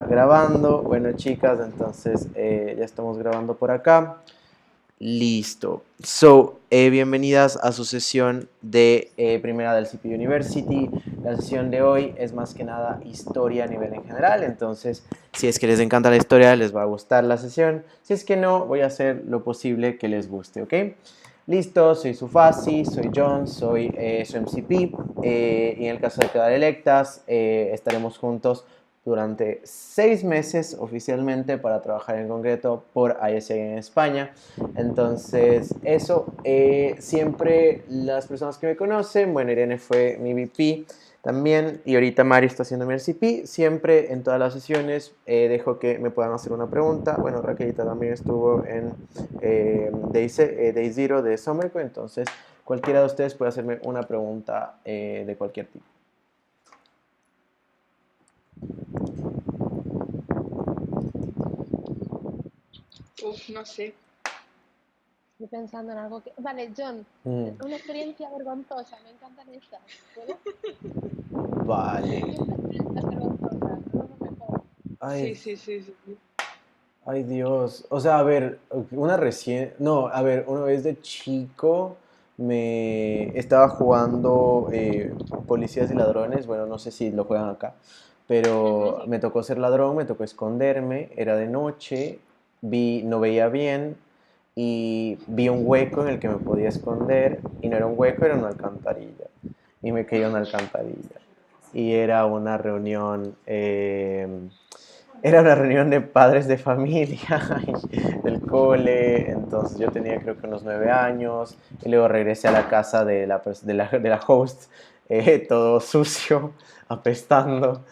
Grabando, bueno chicas, entonces ya estamos grabando por acá. Listo. Bienvenidas a su sesión de primera del CP University. La sesión de hoy es más que nada historia a nivel en general, entonces si es que les encanta la historia, les va a gustar la sesión. Si es que no, voy a hacer lo posible que les guste, ¿ok? Listo, soy Sufasi, soy John, soy su MCP y en el caso de quedar electas, estaremos juntos durante 6 meses oficialmente para trabajar en concreto por ISA en España. Entonces, eso, siempre las personas que me conocen, bueno, Irene fue mi VP también y ahorita Mari está haciendo mi RCP, siempre en todas las sesiones dejo que me puedan hacer una pregunta. Bueno, Raquelita también estuvo en Day Zero de Summerco, entonces cualquiera de ustedes puede hacerme una pregunta de cualquier tipo. Uf, no sé. Estoy pensando en algo que... Vale, John, Mm, una experiencia vergonzosa, me encantan estas. ¿Puedo? vale. Siempre experiencias vergonzosas, son lo mejor. Sí, Ay, sí, sí, sí. ay Dios. O sea, a ver, una recién... No, a ver, una vez de chico me estaba jugando Policías y Ladrones. Bueno, no sé si lo juegan acá. Pero Ujú. me tocó ser ladrón, me tocó esconderme. Era de noche, no veía bien y vi un hueco en el que me podía esconder. Y no era un hueco, era una alcantarilla. Y me caí en una alcantarilla. Y era una reunión... era una reunión de padres de familia del cole, entonces yo tenía creo que unos 9 años y luego regresé a la casa de la host todo sucio, apestando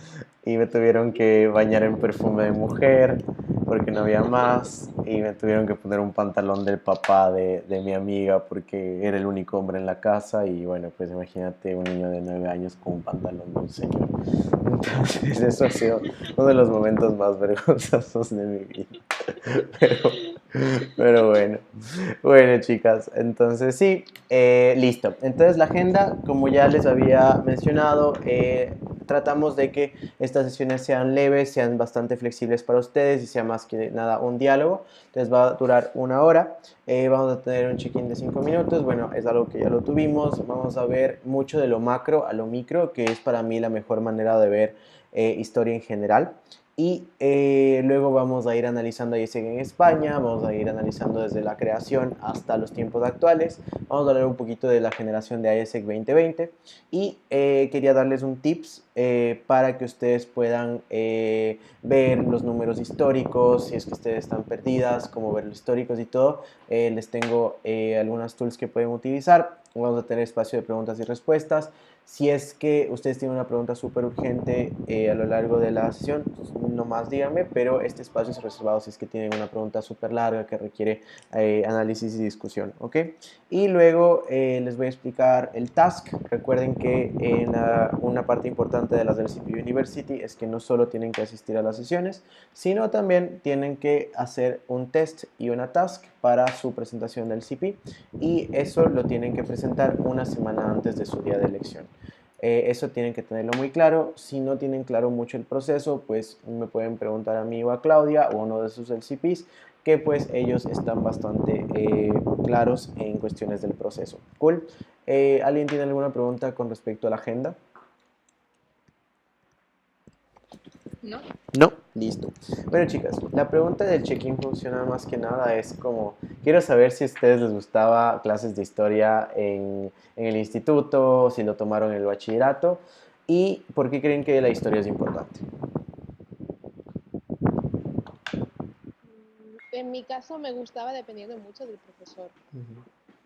y me tuvieron que bañar en perfume de mujer porque no había más y me tuvieron que poner un pantalón del papá de mi amiga porque era el único hombre en la casa y bueno, pues imagínate un niño de 9 años con un pantalón de un señor. Entonces eso ha sido uno de los momentos más vergonzosos de mi vida. Pero, pero bueno. Bueno, chicas, entonces sí, listo. Entonces la agenda, como ya les había mencionado, tratamos de que estas sesiones sean leves, sean bastante flexibles para ustedes y sea más que nada un diálogo. Entonces va a durar 1 hora. Vamos a tener un check-in de 5 minutos. Bueno, es algo que ya lo tuvimos. Vamos a ver mucho de lo macro a lo micro, que es para mí la mejor manera de ver historia en general. Y luego vamos a ir analizando ISEG en España, vamos a ir analizando desde la creación hasta los tiempos actuales, vamos a hablar un poquito de la generación de ISEG 2020 y quería darles un tips para que ustedes puedan ver los números históricos, si es que ustedes están perdidas, cómo ver los históricos y todo. Les tengo algunas tools que pueden utilizar, vamos a tener espacio de preguntas y respuestas. Si es que ustedes tienen una pregunta súper urgente a lo largo de la sesión, nomás díganme, pero este espacio es reservado si es que tienen una pregunta súper larga que requiere análisis y discusión, ¿ok? Y luego les voy a explicar el task. Recuerden que una parte importante de las del CPU University es que no solo tienen que asistir a las sesiones, sino también tienen que hacer un test y una task para su presentación del CP y eso lo tienen que presentar una semana antes de su día de elección. Eso tienen que tenerlo muy claro. Si no tienen claro mucho el proceso, pues me pueden preguntar a mí o a Claudia o a uno de sus LCPs, que pues ellos están bastante claros en cuestiones del proceso. Cool. ¿Alguien tiene alguna pregunta con respecto a la agenda? ¿No? No, listo. Bueno, chicas, la pregunta del check-in funciona más que nada es como, quiero saber si a ustedes les gustaba clases de historia en el instituto, si lo tomaron en el bachillerato y por qué creen que la historia es importante. En mi caso me gustaba dependiendo mucho del profesor,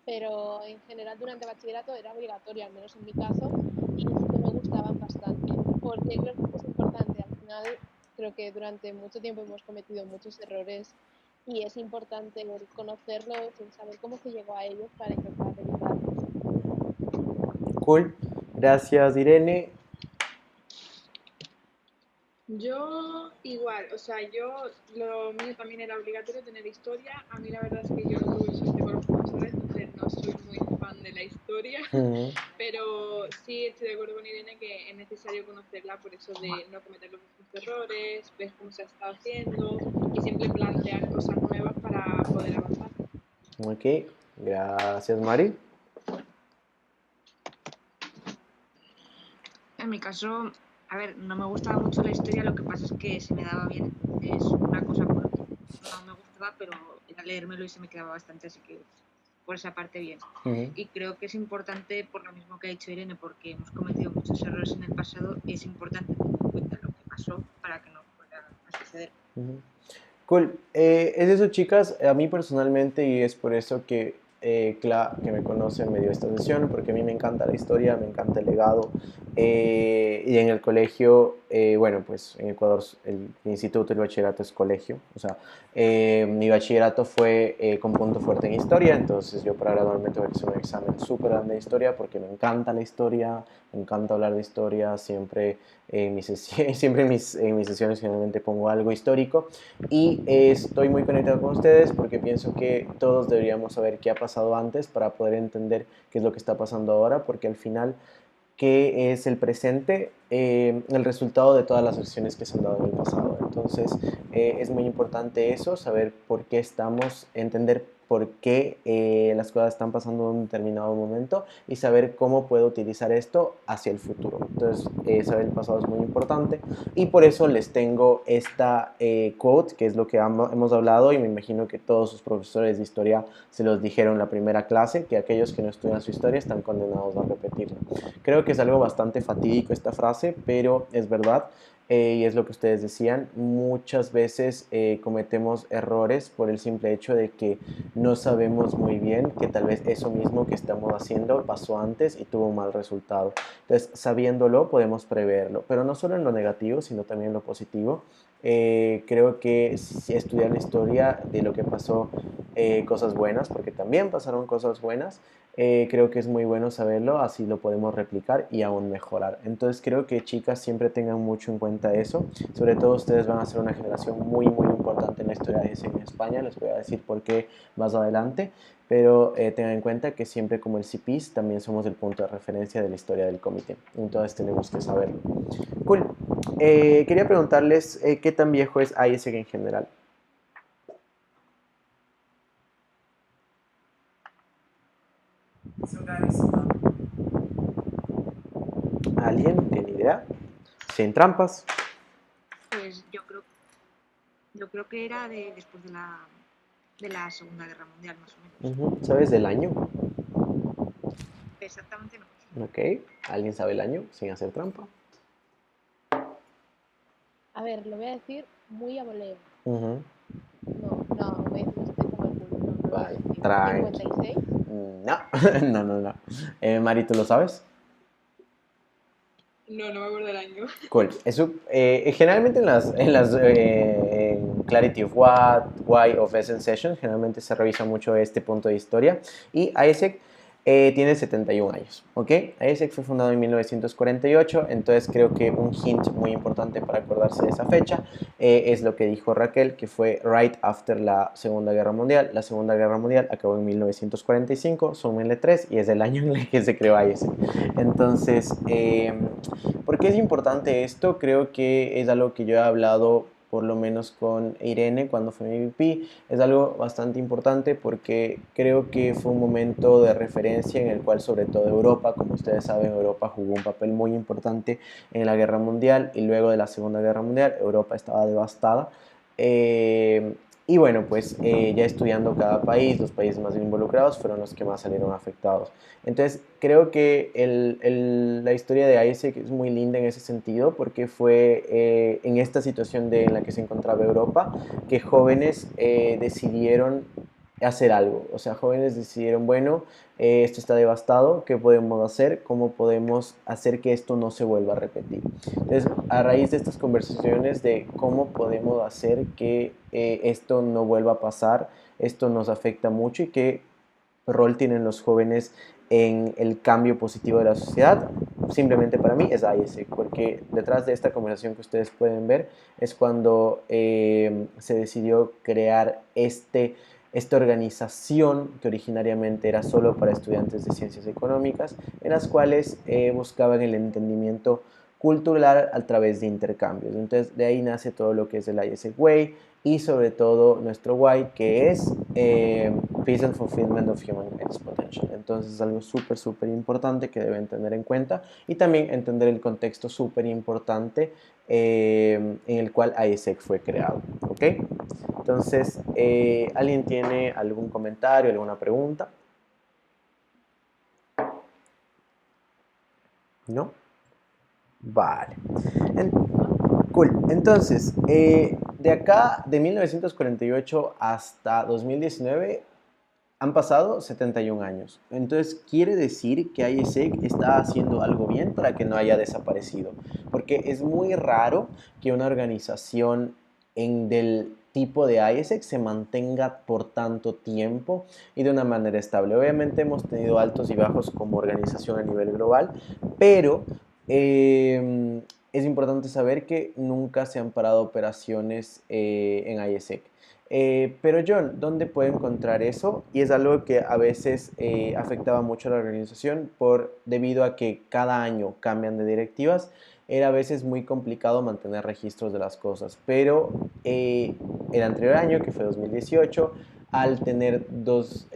pero en general durante bachillerato era obligatorio, al menos en mi caso, y sí que me gustaban bastante, porque creo que es importante. Al final, creo que durante mucho tiempo hemos cometido muchos errores y es importante el conocerlos, el saber cómo se llegó a ellos para intentar evitarlos. Cool. Gracias, Irene. Yo igual, o sea, lo mío también era obligatorio tener historia. A mí la verdad es que yo no tuve suerte con los profesores, entonces no soy muy fan de la historia, Ujú. pero sí estoy de acuerdo con Irene que es necesario conocerla por eso de no cometer los mismos errores, ver cómo se ha estado haciendo y siempre plantear cosas nuevas para poder avanzar. Ok, gracias Mari. En mi caso, a ver, no me gustaba mucho la historia, lo que pasa es que se me daba bien. Es una cosa por no me gustaba, pero era leérmelo y se me quedaba bastante, así que por esa parte bien. Ujú. Y creo que es importante, por lo mismo que ha dicho Irene, porque hemos cometido muchos errores en el pasado, es importante tener en cuenta lo que pasó para que no vuelva a suceder. Ujú. Cool. Es eso, chicas. A mí personalmente, y es por eso que que me conoce me dio esta sesión, porque a mí me encanta la historia, me encanta el legado. Y en el colegio, bueno, pues en Ecuador el instituto y el bachillerato es colegio. O sea, mi bachillerato fue con punto fuerte en historia, entonces yo para graduarme tuve que hacer un examen súper grande de historia, porque me encanta la historia, me encanta hablar de historia, siempre siempre en mis sesiones generalmente pongo algo histórico y estoy muy conectado con ustedes porque pienso que todos deberíamos saber qué ha pasado antes para poder entender qué es lo que está pasando ahora, porque al final, ¿qué es el presente? El resultado de todas las acciones que se han dado en el pasado. Entonces, es muy importante eso, saber por qué estamos, entender por qué las cosas están pasando en un determinado momento y saber cómo puedo utilizar esto hacia el futuro. Entonces, saber el pasado es muy importante y por eso les tengo esta quote, que es lo que hemos hablado y me imagino que todos sus profesores de historia se los dijeron en la primera clase, que aquellos que no estudian su historia están condenados a repetirla. Creo que es algo bastante fatídico esta frase, pero es verdad. Y es lo que ustedes decían, muchas veces cometemos errores por el simple hecho de que no sabemos muy bien que tal vez eso mismo que estamos haciendo pasó antes y tuvo un mal resultado. Entonces, sabiéndolo, podemos preverlo, pero no solo en lo negativo, sino también en lo positivo. Creo que si estudiar la historia de lo que pasó, cosas buenas, porque también pasaron cosas buenas, creo que es muy bueno saberlo, así lo podemos replicar y aún mejorar. Entonces creo que chicas siempre tengan mucho en cuenta eso, sobre todo ustedes van a ser una generación muy muy importante en la historia de en España, les voy a decir por qué más adelante, pero tengan en cuenta que siempre como el CIPIS también somos el punto de referencia de la historia del comité, entonces tenemos que saberlo. Cool. Quería preguntarles qué tan viejo es ISEG en general. ¿Alguien tiene idea? Sin trampas. Pues yo creo que era después de la Segunda Guerra Mundial, más o menos. ¿Sabes del año? Exactamente no. Ok. ¿Alguien sabe el año sin hacer trampa? A ver, lo voy a decir muy a voleo. Ujú. No, voy a decir estoy como el culo. No, no lo voy a Vale, decir. tranqui. 56. No, no, no, no. Mari, ¿tú lo sabes? No, no me acuerdo el año. Cool. Eso, generalmente en Clarity of What, Why of Essence Session, generalmente se revisa mucho este punto de historia. Y ISEC tiene 71 años, ¿ok? ISEC fue fundado en 1948, entonces creo que un hint muy importante para acordarse de esa fecha es lo que dijo Raquel, que fue right after la Segunda Guerra Mundial. La Segunda Guerra Mundial acabó en 1945, súmenle 3, y es el año en el que se creó ISEC. Entonces, ¿por qué es importante esto? Creo que es algo que yo he hablado por lo menos con Irene cuando fue mi VP, es algo bastante importante porque creo que fue un momento de referencia en el cual sobre todo Europa, como ustedes saben, Europa jugó un papel muy importante en la Guerra Mundial y luego de la Segunda Guerra Mundial Europa estaba devastada. Y bueno, pues ya estudiando cada país, los países más involucrados fueron los que más salieron afectados. Entonces, creo que la historia de Isaac es muy linda en ese sentido porque fue en esta situación en la que se encontraba Europa que jóvenes decidieron hacer algo. O sea, jóvenes decidieron, bueno, esto está devastado, ¿qué podemos hacer? ¿Cómo podemos hacer que esto no se vuelva a repetir? Entonces, a raíz de estas conversaciones de cómo podemos hacer que esto no vuelva a pasar, esto nos afecta mucho y qué rol tienen los jóvenes en el cambio positivo de la sociedad, simplemente para mí es ISEC, porque detrás de esta conversación que ustedes pueden ver es cuando se decidió crear esta organización que originariamente era solo para estudiantes de ciencias económicas, en las cuales buscaban el entendimiento cultural a través de intercambios. Entonces de ahí nace todo lo que es el ISEC Way y sobre todo nuestro Why, que es Peace and Fulfillment of Human Potential. Entonces es algo súper importante que deben tener en cuenta y también entender el contexto súper importante en el cual ISEC fue creado. ¿Ok? Entonces, ¿alguien tiene algún comentario, alguna pregunta? ¿No? Vale. Cool. Entonces, de acá, de 1948 hasta 2019, han pasado 71 años. Entonces, quiere decir que ISEC está haciendo algo bien para que no haya desaparecido. Porque es muy raro que una organización del tipo de ISEC se mantenga por tanto tiempo y de una manera estable. Obviamente hemos tenido altos y bajos como organización a nivel global, pero es importante saber que nunca se han parado operaciones en ISEC. Pero John, ¿dónde puedo encontrar eso? Y es algo que a veces afectaba mucho a la organización debido a que cada año cambian de directivas. Era a veces muy complicado mantener registros de las cosas, pero el anterior año, que fue 2018, al tener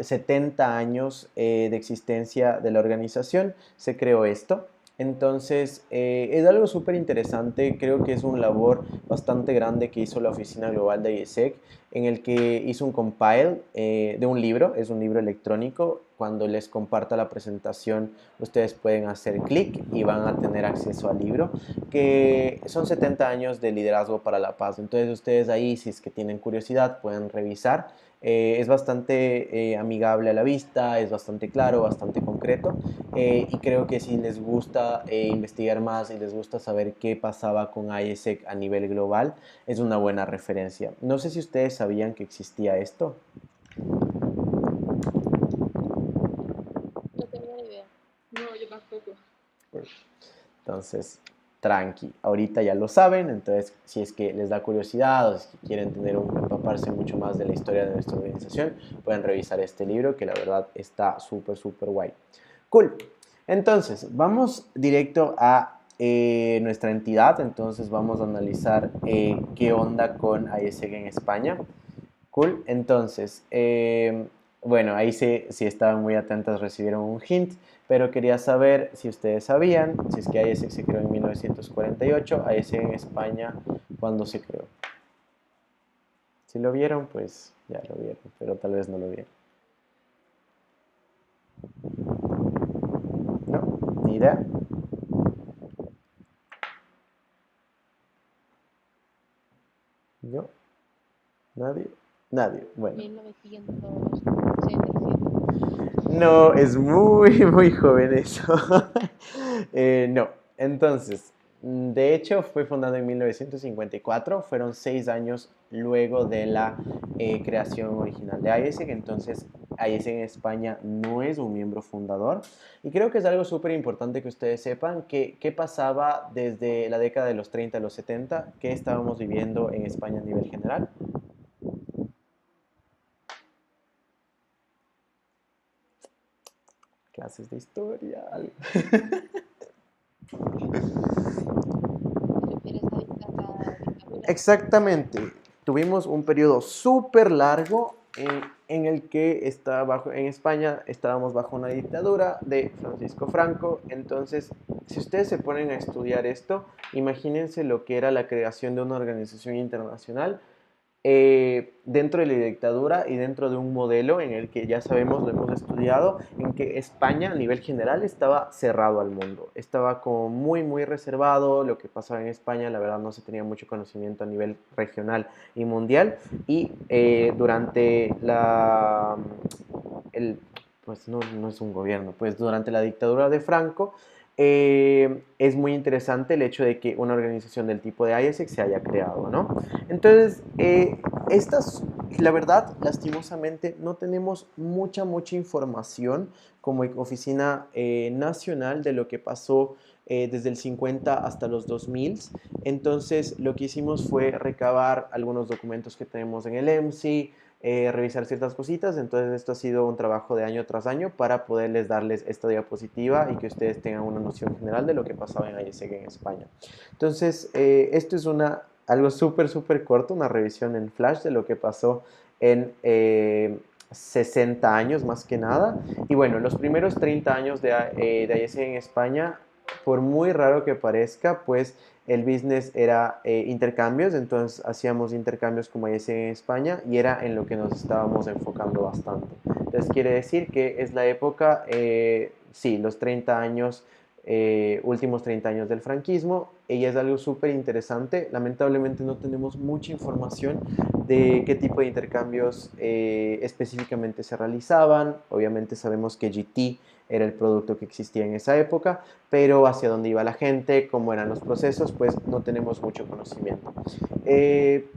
70 años de existencia de la organización, se creó esto. Entonces, es algo súper interesante, creo que es una labor bastante grande que hizo la Oficina Global de ISEC, en el que hizo un compile de un libro, es un libro electrónico. Cuando les comparta la presentación, ustedes pueden hacer clic y van a tener acceso al libro, que son 70 años de liderazgo para la paz. Entonces, ustedes ahí, si es que tienen curiosidad, pueden revisar. Es bastante amigable a la vista, es bastante claro, bastante concreto y creo que si les gusta investigar más y les gusta saber qué pasaba con ISEC a nivel global, es una buena referencia. No sé si ustedes sabían que existía esto. No tenía ni idea. No, yo tampoco. Entonces, tranqui, ahorita ya lo saben, entonces si es que les da curiosidad o si quieren empaparse mucho más de la historia de nuestra organización, pueden revisar este libro que la verdad está súper guay. Cool. Entonces, vamos directo a nuestra entidad, entonces vamos a analizar qué onda con ISEC en España. Cool, entonces, bueno, ahí si estaban muy atentas recibieron un hint, pero quería saber si ustedes sabían, si es que ISEC se creó en 1948, ISEC en España, ¿cuándo se creó? Si lo vieron, pues ya lo vieron, pero tal vez no lo vieron. ¿No? ¿Ni idea? ¿No? ¿Nadie? Nadie. Bueno. 1987. No, es muy joven eso. No, entonces, de hecho fue fundado en 1954, fueron 6 años luego de la creación original de ISEC, entonces ISEC en España no es un miembro fundador y creo que es algo súper importante que ustedes sepan qué pasaba desde la década de los 30 a los 70, qué estábamos viviendo en España a nivel general. Clases de historia. ¿Te refieres a dictadura? Exactamente. Tuvimos un periodo súper largo en el que en España estábamos bajo una dictadura de Francisco Franco. Entonces, si ustedes se ponen a estudiar esto, imagínense lo que era la creación de una organización internacional dentro de la dictadura y dentro de un modelo en el que ya sabemos, lo hemos estudiado, en que España a nivel general estaba cerrado al mundo, estaba como muy reservado. Lo que pasaba en España, la verdad, no se tenía mucho conocimiento a nivel regional y mundial, y durante pues no es un gobierno, pues durante la dictadura de Franco, es muy interesante el hecho de que una organización del tipo de ISEC se haya creado, ¿no? Entonces, estas la verdad, lastimosamente, no tenemos mucha información como oficina nacional de lo que pasó desde el 50 hasta los 2000. Entonces, lo que hicimos fue recabar algunos documentos que tenemos en el EMSI, revisar ciertas cositas. Entonces, esto ha sido un trabajo de año tras año para poderles darles esta diapositiva y que ustedes tengan una noción general de lo que pasaba en ISEG en España. Entonces, esto es algo súper corto, una revisión en flash de lo que pasó en 60 años más que nada. Y bueno, los primeros 30 años de ISEG en España, por muy raro que parezca, pues el business era intercambios. Entonces hacíamos intercambios como ISEG en España y era en lo que nos estábamos enfocando bastante. Entonces quiere decir que es la época, sí, los 30 años, últimos 30 años del franquismo, y es algo súper interesante. Lamentablemente no tenemos mucha información de qué tipo de intercambios específicamente se realizaban. Obviamente sabemos que GT era el producto que existía en esa época, pero hacia dónde iba la gente, cómo eran los procesos, pues no tenemos mucho conocimiento.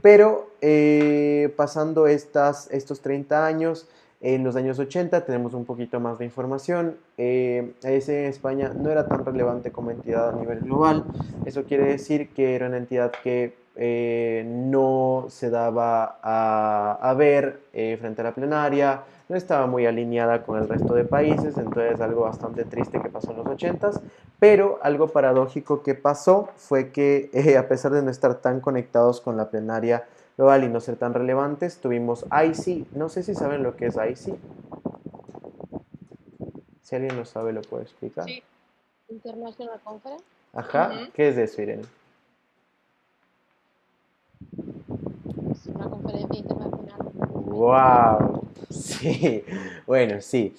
Pero pasando estos 30 años, en los años 80 tenemos un poquito más de información. ISEG en España no era tan relevante como entidad a nivel global. Eso quiere decir que era una entidad que no se daba a ver frente a la plenaria, no estaba muy alineada con el resto de países. Entonces algo bastante triste que pasó en los 80s, pero algo paradójico que pasó fue que a pesar de no estar tan conectados con la plenaria global y no ser tan relevantes, tuvimos IC. No sé si saben lo que es IC. Si alguien lo sabe, lo puede explicar. Sí. International Conference. Ajá, ¿qué es eso, Irene? Es una conferencia internacional. ¡Wow! Sí, bueno, sí.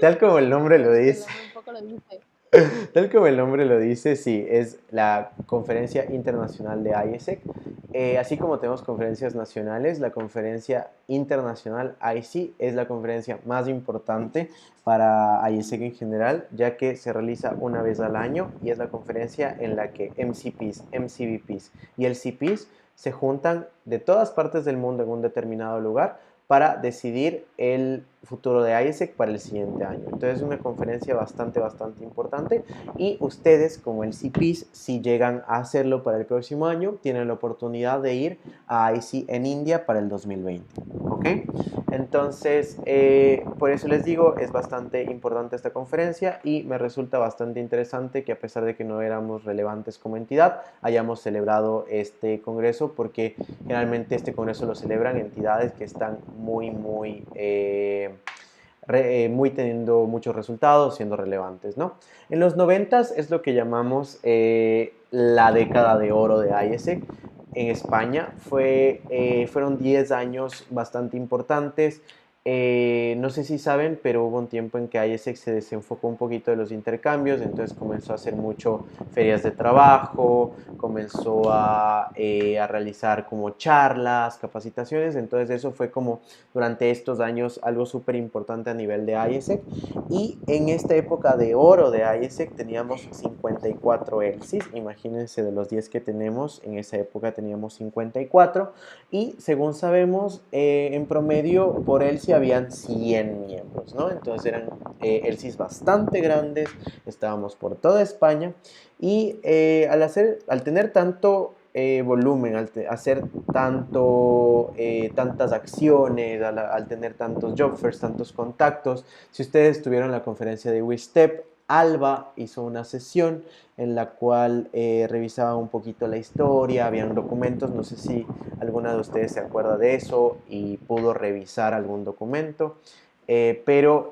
Tal como el nombre lo dice. Un poco lo dice. Tal como el nombre lo dice, sí, es la Conferencia Internacional de ISEG. Así como tenemos conferencias nacionales, la Conferencia Internacional IC es la conferencia más importante para ISEG en general, ya que se realiza una vez al año y es la conferencia en la que MCPs, MCVPs y LCPs se juntan de todas partes del mundo en un determinado lugar para decidir el futuro de ISEG para el siguiente año. Entonces es una conferencia bastante importante, y ustedes como el CPs, si llegan a hacerlo para el próximo año, tienen la oportunidad de ir a IC en India para el 2020. ¿Ok? Entonces, por eso les digo, es bastante importante esta conferencia y me resulta bastante interesante que a pesar de que no éramos relevantes como entidad, hayamos celebrado este congreso, porque generalmente este congreso lo celebran entidades que están muy teniendo muchos resultados, siendo relevantes, ¿no? En los 90s es lo que llamamos la década de oro de ISEG en España. Fueron 10 años bastante importantes. No sé si saben, pero hubo un tiempo en que ISEG se desenfocó un poquito de los intercambios. Entonces comenzó a hacer mucho ferias de trabajo, comenzó a realizar como charlas, capacitaciones. Entonces eso fue como durante estos años algo súper importante a nivel de ISEG. Y en esta época de oro de ISEG teníamos 54 ELSIs. Imagínense, de los 10 que tenemos, en esa época teníamos 54. Y según sabemos, en promedio por ELSI habían 100 miembros, ¿no? Entonces eran ELSIs bastante grandes, estábamos por toda España. Y al tener tanto volumen, al hacer tantas acciones, al tener tantos job fairs, tantos contactos, si ustedes tuvieron la conferencia de WeStep, Alba hizo una sesión en la cual revisaba un poquito la historia, habían documentos. No sé si alguna de ustedes se acuerda de eso y pudo revisar algún documento. Pero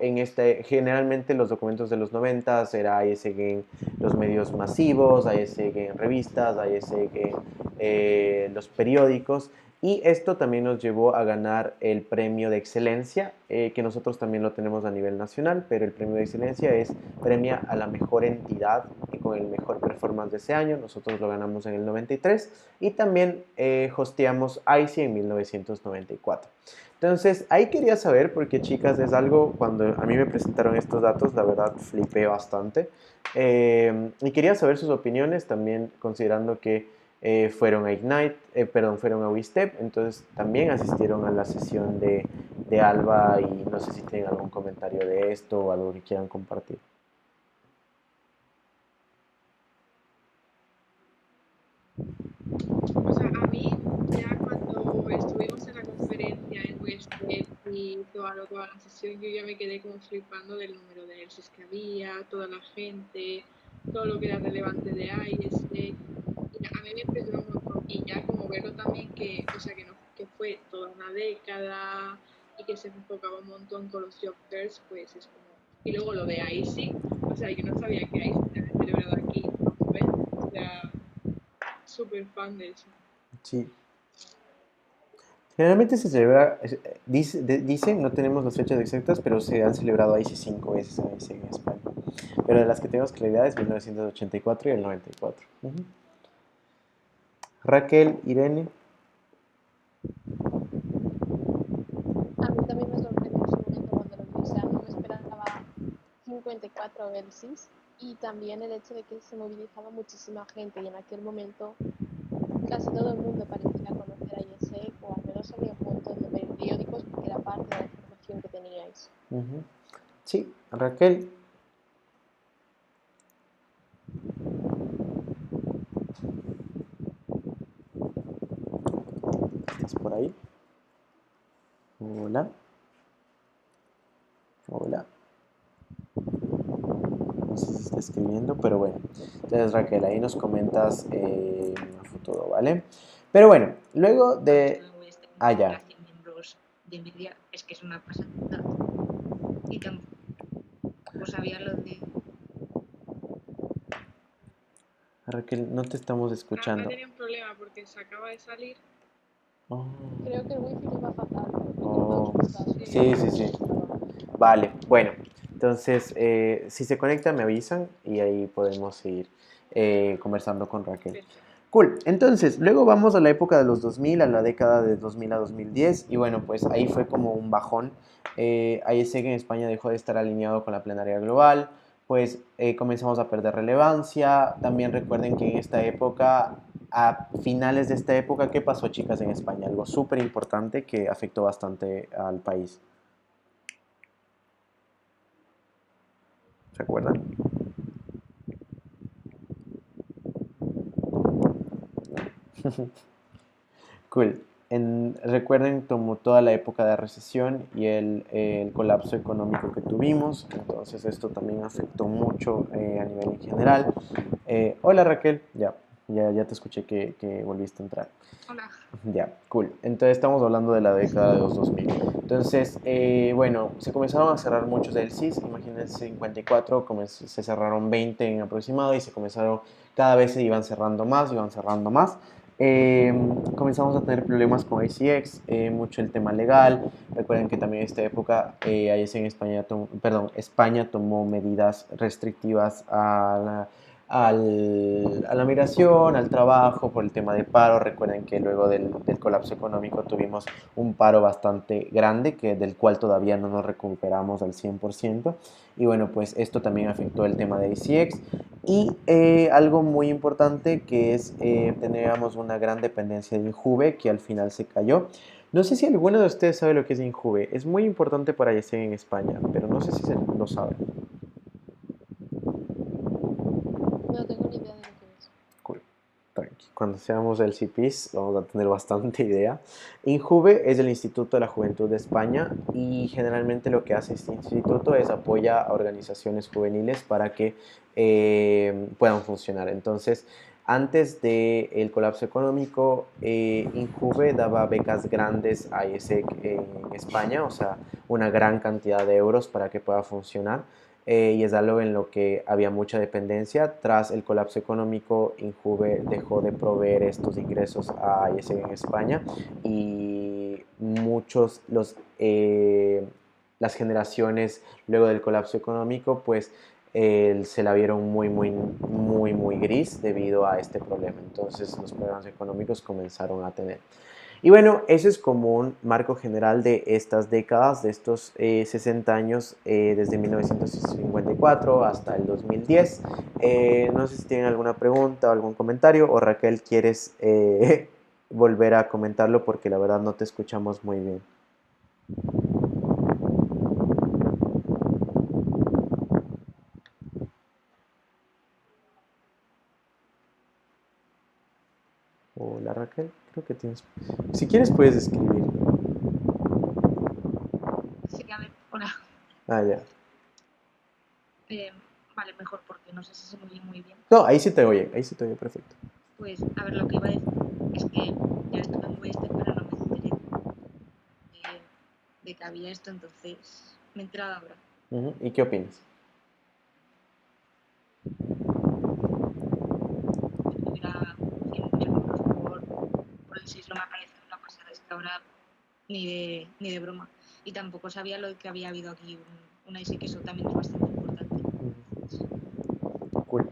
generalmente los documentos de los 90 era ISEG en los medios masivos, ISEG en revistas, ISEG en los periódicos. Y esto también nos llevó a ganar el premio de excelencia, que nosotros también lo tenemos a nivel nacional, pero el premio de excelencia premia a la mejor entidad y con el mejor performance de ese año. Nosotros lo ganamos en el 93 y también hosteamos ICI en 1994. Entonces, ahí quería saber, porque chicas, es algo, cuando a mí me presentaron estos datos, la verdad flipé bastante. Y quería saber sus opiniones también, considerando que fueron a Ignite, fueron a WeStep, entonces también asistieron a la sesión de Alba y no sé si tienen algún comentario de esto o algo que quieran compartir. O sea, a mí ya cuando estuvimos en la conferencia en WeStep y toda la sesión, yo ya me quedé como flipando del número de ELSIs que había, toda la gente, todo lo que era relevante de ISEC. Y a mí me impresionó un montón. Y ya como verlo también que, o sea, que fue toda una década y que se enfocaba un montón con los job fairs, pues es como... Y luego lo de ISIC, o sea, yo no sabía que ISIC se había celebrado aquí, ¿ves? O sea, súper fan de eso. Sí. Generalmente se celebra, dicen, no tenemos las fechas exactas, pero se han celebrado ahí sí 5 veces en España. Pero de las que tenemos claridad es 1984 y el 94. Raquel, Irene. A mí también me sorprendió en su momento cuando lo vi, o sea, no me esperaba 54 Elsis y también el hecho de que se movilizaba muchísima gente y en aquel momento casi todo el mundo parecía conocer a IESEC o al menos salía un montón de periódicos porque era parte de la información que teníais. Sí, Raquel. ¿Estás por ahí? Hola. Hola. No sé si está escribiendo, pero bueno. Entonces, Raquel, ahí nos comentas a futuro, ¿vale? Pero bueno, luego de... Ah, ya. Las 100 miembros de NVIDIA es que es una pasada. Y tampoco sabía lo de... Raquel, no te estamos Ha escuchando. tenido un problema porque se acaba de salir. Oh. Creo que el wifi le va fatal. Oh. Porque Sí. Vale, bueno. Entonces, si se conecta me avisan y ahí podemos seguir conversando con Raquel. Perfecto. Cool, entonces luego vamos a la época de los 2000, a la década de 2000 a 2010 y bueno, pues ahí fue como un bajón. IESEC en España dejó de estar alineado con la plenaria global, pues comenzamos a perder relevancia. También recuerden que en esta época, a finales de esta época, ¿qué pasó, chicas, en España? Algo súper importante que afectó bastante al país. ¿Se acuerdan? Cool. Recuerden como toda la época de recesión y el colapso económico que tuvimos, entonces esto también afectó mucho a nivel en general. Hola Raquel, ya te escuché que volviste a entrar. Hola. Ya, cool. Entonces estamos hablando de la década de los 2000. Entonces, bueno, se comenzaron a cerrar muchos del CIS. Imagínense, 54 se cerraron 20 en aproximado y cada vez se iban cerrando más, comenzamos a tener problemas con ICX, mucho el tema legal. Recuerden que también en esta época ICX en España tomó medidas restrictivas a la migración, al trabajo, por el tema de paro. Recuerden que luego del colapso económico tuvimos un paro bastante grande, del cual todavía no nos recuperamos al 100%. Y bueno, pues esto también afectó el tema de ICX. Y algo muy importante que es teníamos una gran dependencia de Injuve que al final se cayó. No sé si alguno de ustedes sabe lo que es Injuve. Es muy importante para ICX en España, pero no sé si lo saben. No tengo ni idea de lo que es. Cool. Cuando seamos el CIPIS vamos a tener bastante idea. Injuve es el Instituto de la Juventud de España y generalmente lo que hace este instituto es apoya a organizaciones juveniles para que puedan funcionar. Entonces, antes del colapso económico, Injuve daba becas grandes a IESEC en España, o sea, una gran cantidad de euros para que pueda funcionar. Y es algo en lo que había mucha dependencia. Tras el colapso económico, Injuve dejó de proveer estos ingresos a IESEG en España y las generaciones luego del colapso económico pues se la vieron muy gris debido a este problema. Entonces los problemas económicos comenzaron a tener. Y bueno, eso es como un marco general de estas décadas, de estos 60 años, desde 1954 hasta el 2010. No sé si tienen alguna pregunta o algún comentario, o Raquel, ¿quieres volver a comentarlo? Porque la verdad no te escuchamos muy bien. Hola Raquel, creo que tienes... Si quieres puedes escribir. Sí, a ver, hola. Ah, ya. Vale, mejor porque no sé si se me oye muy bien. No, ahí sí te oye perfecto. Pues, a ver, lo que iba a decir es que ya estuve en Western, pero no me enteré de que había esto, entonces me he enterado ahora. ¿Y qué opinas? Era 100.000 euros por el siglo, me parece una pasada, es que ahora ni de broma. Y tampoco sabía lo que había habido aquí, una ISE, que eso también es bastante importante. Cool.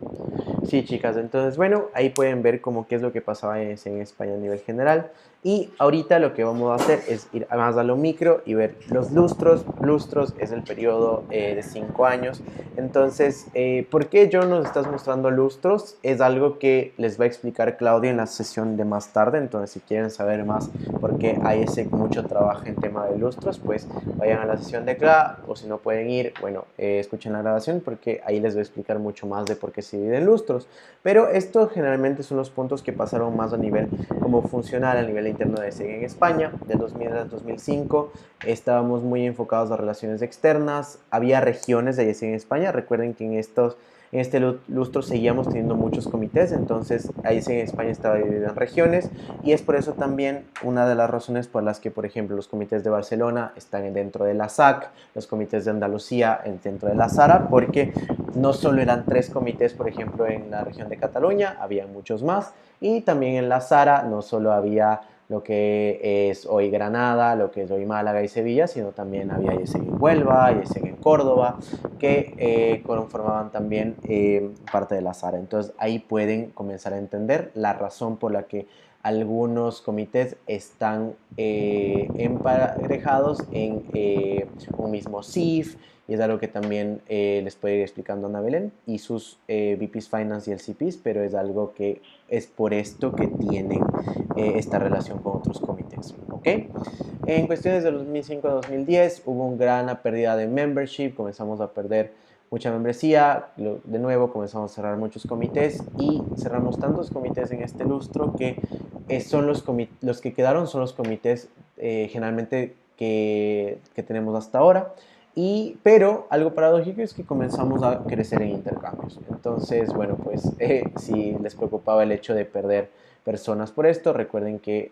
Sí, chicas, entonces bueno, ahí pueden ver como qué es lo que pasaba en España a nivel general. Y ahorita lo que vamos a hacer es ir más a lo micro y ver los lustros. Lustros es el periodo de 5 años. Entonces, ¿por qué John nos estás mostrando lustros? Es algo que les va a explicar Claudia en la sesión de más tarde. Entonces, si quieren saber más por qué ISEC mucho trabaja en tema de lustros, pues vayan a la sesión de Cla, o si no pueden ir, bueno, escuchen la grabación porque ahí les voy a explicar mucho más de por qué se dividen lustros. Pero estos generalmente son los puntos que pasaron más a nivel como funcional, a nivel interno de SEG en España. Del 2000 al 2005 estábamos muy enfocados a relaciones externas. Había regiones de SEG en España. Recuerden que en este lustro seguíamos teniendo muchos comités, entonces ahí en España estaba dividido en regiones, y es por eso también una de las razones por las que, por ejemplo, los comités de Barcelona están dentro de la SAC, los comités de Andalucía dentro de la SARA, porque no solo eran 3 comités, por ejemplo, en la región de Cataluña, había muchos más, y también en la SARA no solo había lo que es hoy Granada, lo que es hoy Málaga y Sevilla, sino también había IESEG en Huelva, IESEG en Córdoba, que conformaban también parte de la SARA. Entonces ahí pueden comenzar a entender la razón por la que algunos comités están emparejados en un mismo CIF, y es algo que también les puede ir explicando Ana Belén y sus VPs Finance y LCPs, pero es algo que es por esto que tienen esta relación con otros comités, ¿ok? En cuestiones de 2005 a 2010 hubo una gran pérdida de membership, comenzamos a perder mucha membresía, de nuevo comenzamos a cerrar muchos comités y cerramos tantos comités en este lustro que son los que quedaron son los comités generalmente que tenemos hasta ahora. Pero algo paradójico es que comenzamos a crecer en intercambios. Entonces, bueno, pues si les preocupaba el hecho de perder personas por esto, recuerden que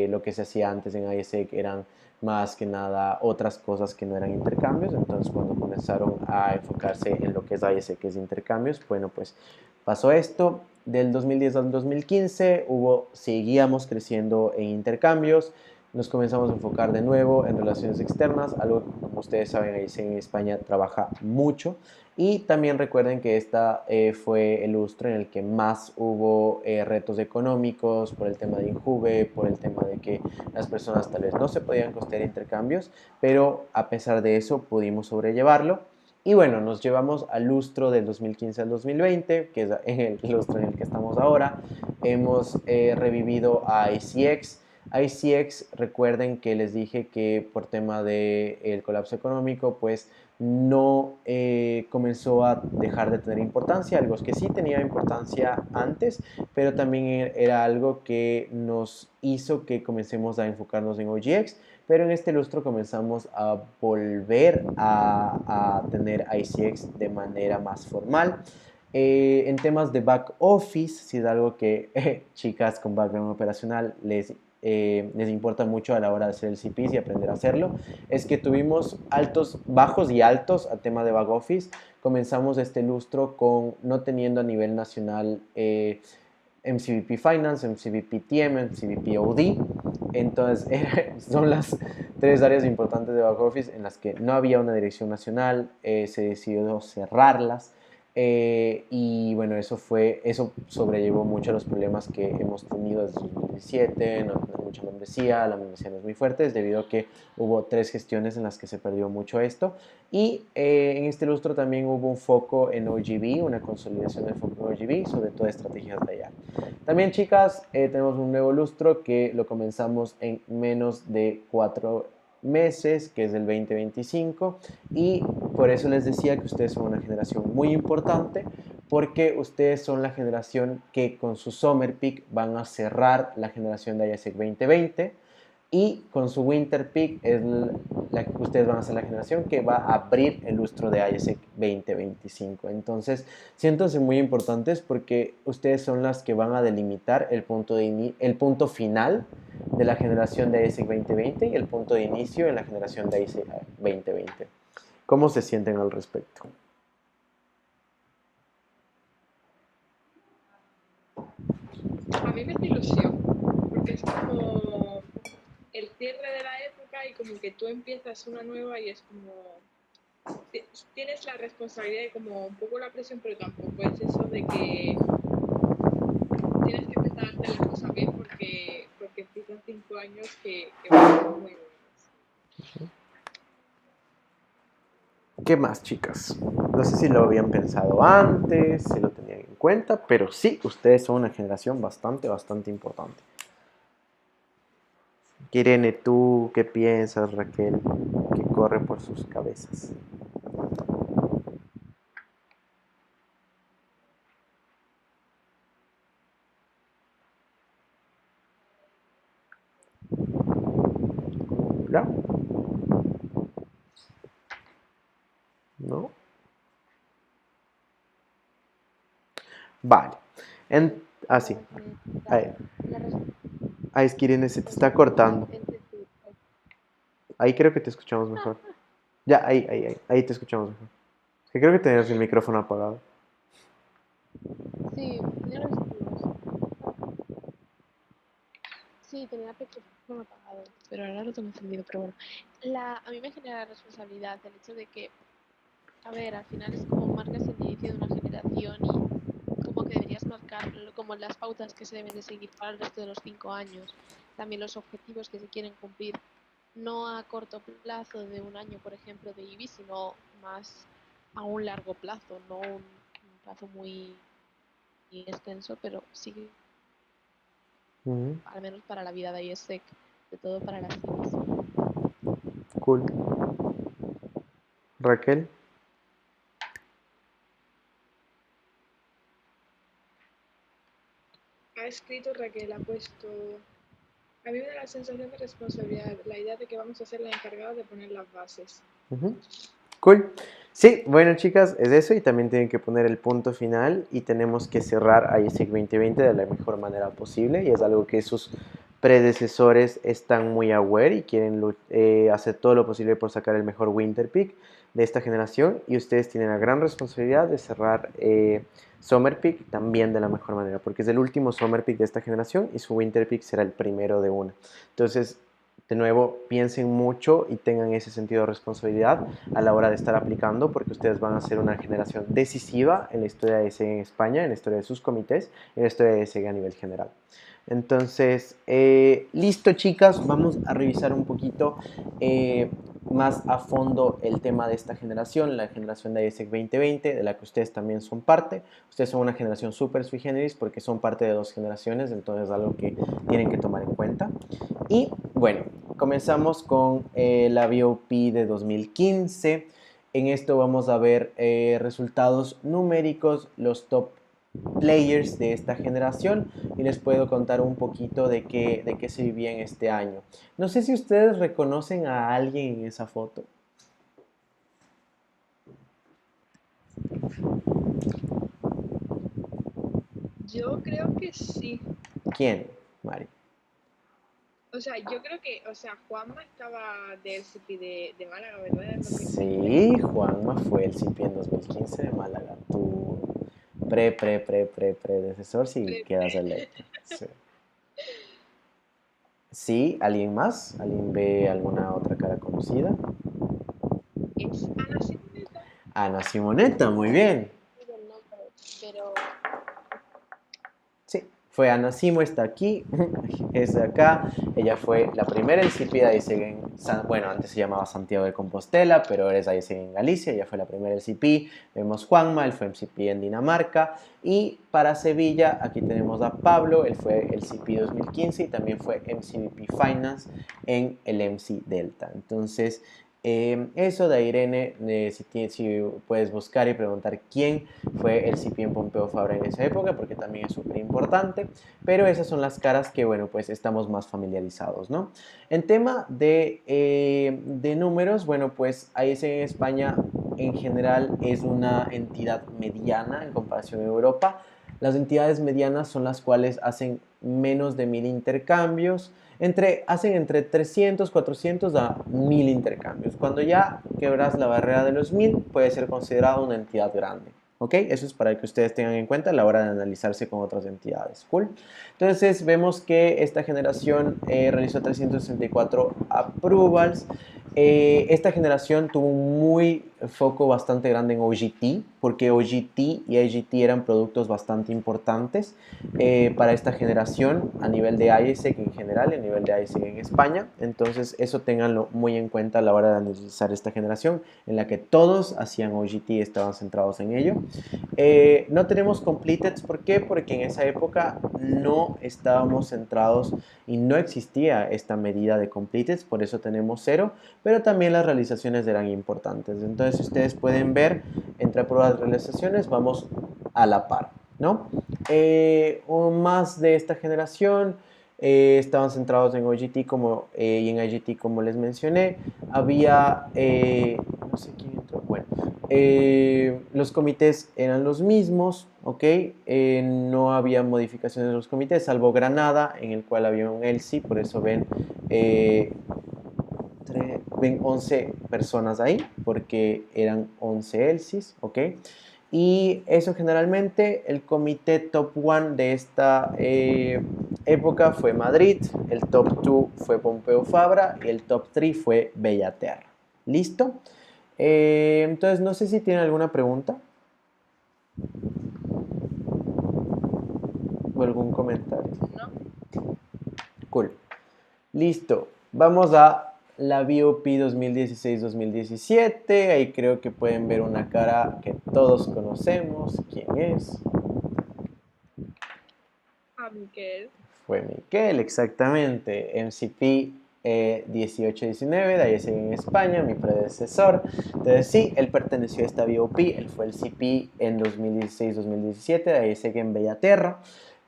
lo que se hacía antes en ISEC eran más que nada otras cosas que no eran intercambios. Entonces, cuando comenzaron a enfocarse en lo que es ISEC, que es intercambios, bueno, pues pasó esto. Del 2010 al 2015 seguíamos creciendo en intercambios. Nos comenzamos a enfocar de nuevo en relaciones externas, algo que, como ustedes saben, ahí en España trabaja mucho. Y también recuerden que esta fue el lustro en el que más hubo retos económicos por el tema de Injuve, por el tema de que las personas tal vez no se podían costear intercambios, pero a pesar de eso pudimos sobrellevarlo. Y bueno, nos llevamos al lustro del 2015 al 2020, que es el lustro en el que estamos ahora. Hemos revivido a ICX. ICX, recuerden que les dije que por tema del colapso económico, pues no comenzó a dejar de tener importancia, algo que sí tenía importancia antes, pero también era algo que nos hizo que comencemos a enfocarnos en OGX, pero en este lustro comenzamos a volver a tener ICX de manera más formal. En temas de back office, si es algo que chicas con background operacional les importa mucho a la hora de hacer el CPS y aprender a hacerlo, es que tuvimos bajos y altos a tema de back office. Comenzamos este lustro con no teniendo a nivel nacional MCVP Finance, MCVP TM, MCVP OD. Entonces son las 3 áreas importantes de back office en las que no había una dirección nacional, se decidió cerrarlas. Y bueno, eso sobrellevó mucho los problemas que hemos tenido desde 2017, no tener mucha membresía, la membresía no es muy fuerte, es debido a que hubo 3 gestiones en las que se perdió mucho esto. Y en este lustro también hubo un foco en OGB, una consolidación del foco en OGB, sobre todo estrategias de allá. También, chicas, tenemos un nuevo lustro que lo comenzamos en menos de 4 meses, que es el 2025, y por eso les decía que ustedes son una generación muy importante, porque ustedes son la generación que con su Summer Peak van a cerrar la generación de ISEC 2020, y con su Winter Peak ustedes van a ser la generación que va a abrir el lustro de ISEC 2025. Entonces, siéntanse muy importantes porque ustedes son las que van a delimitar el punto final de la generación de ISEC 2020 y el punto de inicio en la generación de ISEC 2020. ¿Cómo se sienten al respecto? A mí me hace ilusión, porque es como el cierre de la época y como que tú empiezas una nueva y es como tienes la responsabilidad y como un poco la presión, pero tampoco es eso de que tienes que empezar a hacer las cosas bien porque empiezan 5 años que van a ser muy buenos. ¿Qué más, chicas? No sé si lo habían pensado antes, si lo tenían en cuenta, pero sí, ustedes son una generación bastante importante. Irene, ¿tú qué piensas, Raquel? ¿Qué corre por sus cabezas? ¿Hola? ¿No? Vale. Sí. Es que Irene se te está cortando. Ahí creo que te escuchamos mejor. Ya, ahí te escuchamos mejor. Es que creo que tenías el micrófono apagado. Sí, tenía los dispositivos. Sí, tenía el micrófono apagado, pero ahora lo tengo encendido. Pero bueno, a mí me genera responsabilidad el hecho de que, a ver, al final es como marcas el inicio de una generación y como que deberías marcar como las pautas que se deben de seguir para el resto de los 5 años, también los objetivos que se quieren cumplir, no a corto plazo de un año, por ejemplo, de IBI, sino más a un largo plazo, no un plazo muy extenso, pero sí, al menos para la vida de ISEC, de todo para las IBIs. Cool. Raquel. Ha escrito Raquel, ha puesto... A mí me da la sensación de responsabilidad, la idea de que vamos a ser la encargada de poner las bases. Cool. Sí, bueno, chicas, es eso, y también tienen que poner el punto final y tenemos que cerrar ISEC 2020 de la mejor manera posible, y es algo que sus predecesores están muy aware y quieren hacer todo lo posible por sacar el mejor Winter Peak de esta generación, y ustedes tienen la gran responsabilidad de cerrar Summer Peak también de la mejor manera, porque es el último Summer Peak de esta generación y su Winter Peak será el primero de una. Entonces, de nuevo, piensen mucho y tengan ese sentido de responsabilidad a la hora de estar aplicando, porque ustedes van a ser una generación decisiva en la historia de ESG en España, en la historia de sus comités, en la historia de ESG a nivel general. Entonces, listo, chicas, vamos a revisar un poquito más a fondo el tema de esta generación, la generación de ISEC 2020, de la que ustedes también son parte. Ustedes son una generación súper sui generis porque son parte de 2 generaciones, entonces es algo que tienen que tomar en cuenta. Y bueno, comenzamos con la BOP de 2015. En esto vamos a ver resultados numéricos, los top players de esta generación, y les puedo contar un poquito de qué se vivía en este año. No sé si ustedes reconocen a alguien en esa foto. Yo creo que sí. ¿Quién, Mari? O sea, yo creo que, Juanma estaba del CIPI de Málaga, ¿verdad? En 2015. Sí, Juanma fue el CIPI en 2015 de Málaga. Tu predecesor, si quedas electo. Sí. Sí, ¿alguien más? ¿Alguien ve alguna otra cara conocida? ¿Es Ana Simoneta? Ana Simoneta, muy bien. fue Ana Simo, está aquí, es de acá. Ella fue la primera LCP de AIESEG bueno, antes se llamaba Santiago de Compostela, pero ahora es AIESEG en Galicia. Ella fue la primera LCP. Vemos Juanma, él fue MCP en Dinamarca. Y para Sevilla, aquí tenemos a Pablo, él fue LCP 2015 y también fue MCVP Finance en el MC Delta. Entonces, eso de Irene, si puedes buscar y preguntar quién fue el CP en Pompeu Fabra en esa época, porque también es súper importante, pero esas son las caras que, bueno, pues estamos más familiarizados, ¿no? En tema de números, bueno, pues AIESEG en España en general es una entidad mediana en comparación a Europa. Las entidades medianas son las cuales hacen menos de 1000 intercambios, hacen entre 300, 400 a 1000 intercambios. Cuando ya quebras la barrera de los 1000, puede ser considerado una entidad grande. ¿Ok? Eso es para que ustedes tengan en cuenta a la hora de analizarse con otras entidades. ¿Cool? Entonces vemos que esta generación realizó 364 approvals. Esta generación tuvo un muy foco bastante grande en OGT, porque OGT y IGT eran productos bastante importantes para esta generación a nivel de AIESEG en general, a nivel de AIESEG en España. Entonces eso tenganlo muy en cuenta a la hora de analizar esta generación en la que todos hacían OGT y estaban centrados en ello. No tenemos completeds, ¿por qué? Porque en esa época no estábamos centrados y no existía esta medida de completeds, por eso tenemos 0, pero también las realizaciones eran importantes. Entonces ustedes pueden ver entre pruebas de realizaciones vamos a la par, ¿no? Más de esta generación estaban centrados en OGT y en IGT como les mencioné. Había, no sé quién entró, bueno, los comités eran los mismos, ¿ok? No había modificaciones de los comités, salvo Granada, en el cual había un ELSI, por eso ven 11 personas ahí, porque eran 11 ELSIs, ¿ok? Y eso generalmente, el comité top 1 de esta época fue Madrid, el top 2 fue Pompeu Fabra y el top 3 fue Bellaterra. ¿Listo? Entonces, no sé si tienen alguna pregunta o algún comentario. ¿No? Cool. Listo. Vamos a la BOP 2016-2017. Ahí creo que pueden ver una cara que todos conocemos. ¿Quién es? A Miquel. Fue Miquel, exactamente. MCP 18-19, de AIESEG en España, mi predecesor. Entonces sí, él perteneció a esta BOP, él fue el CP en 2016-2017, de AIESEG en Bellaterra.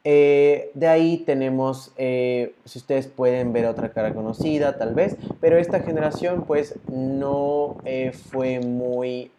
De ahí tenemos, si ustedes pueden ver otra cara conocida tal vez, pero esta generación pues no fue muy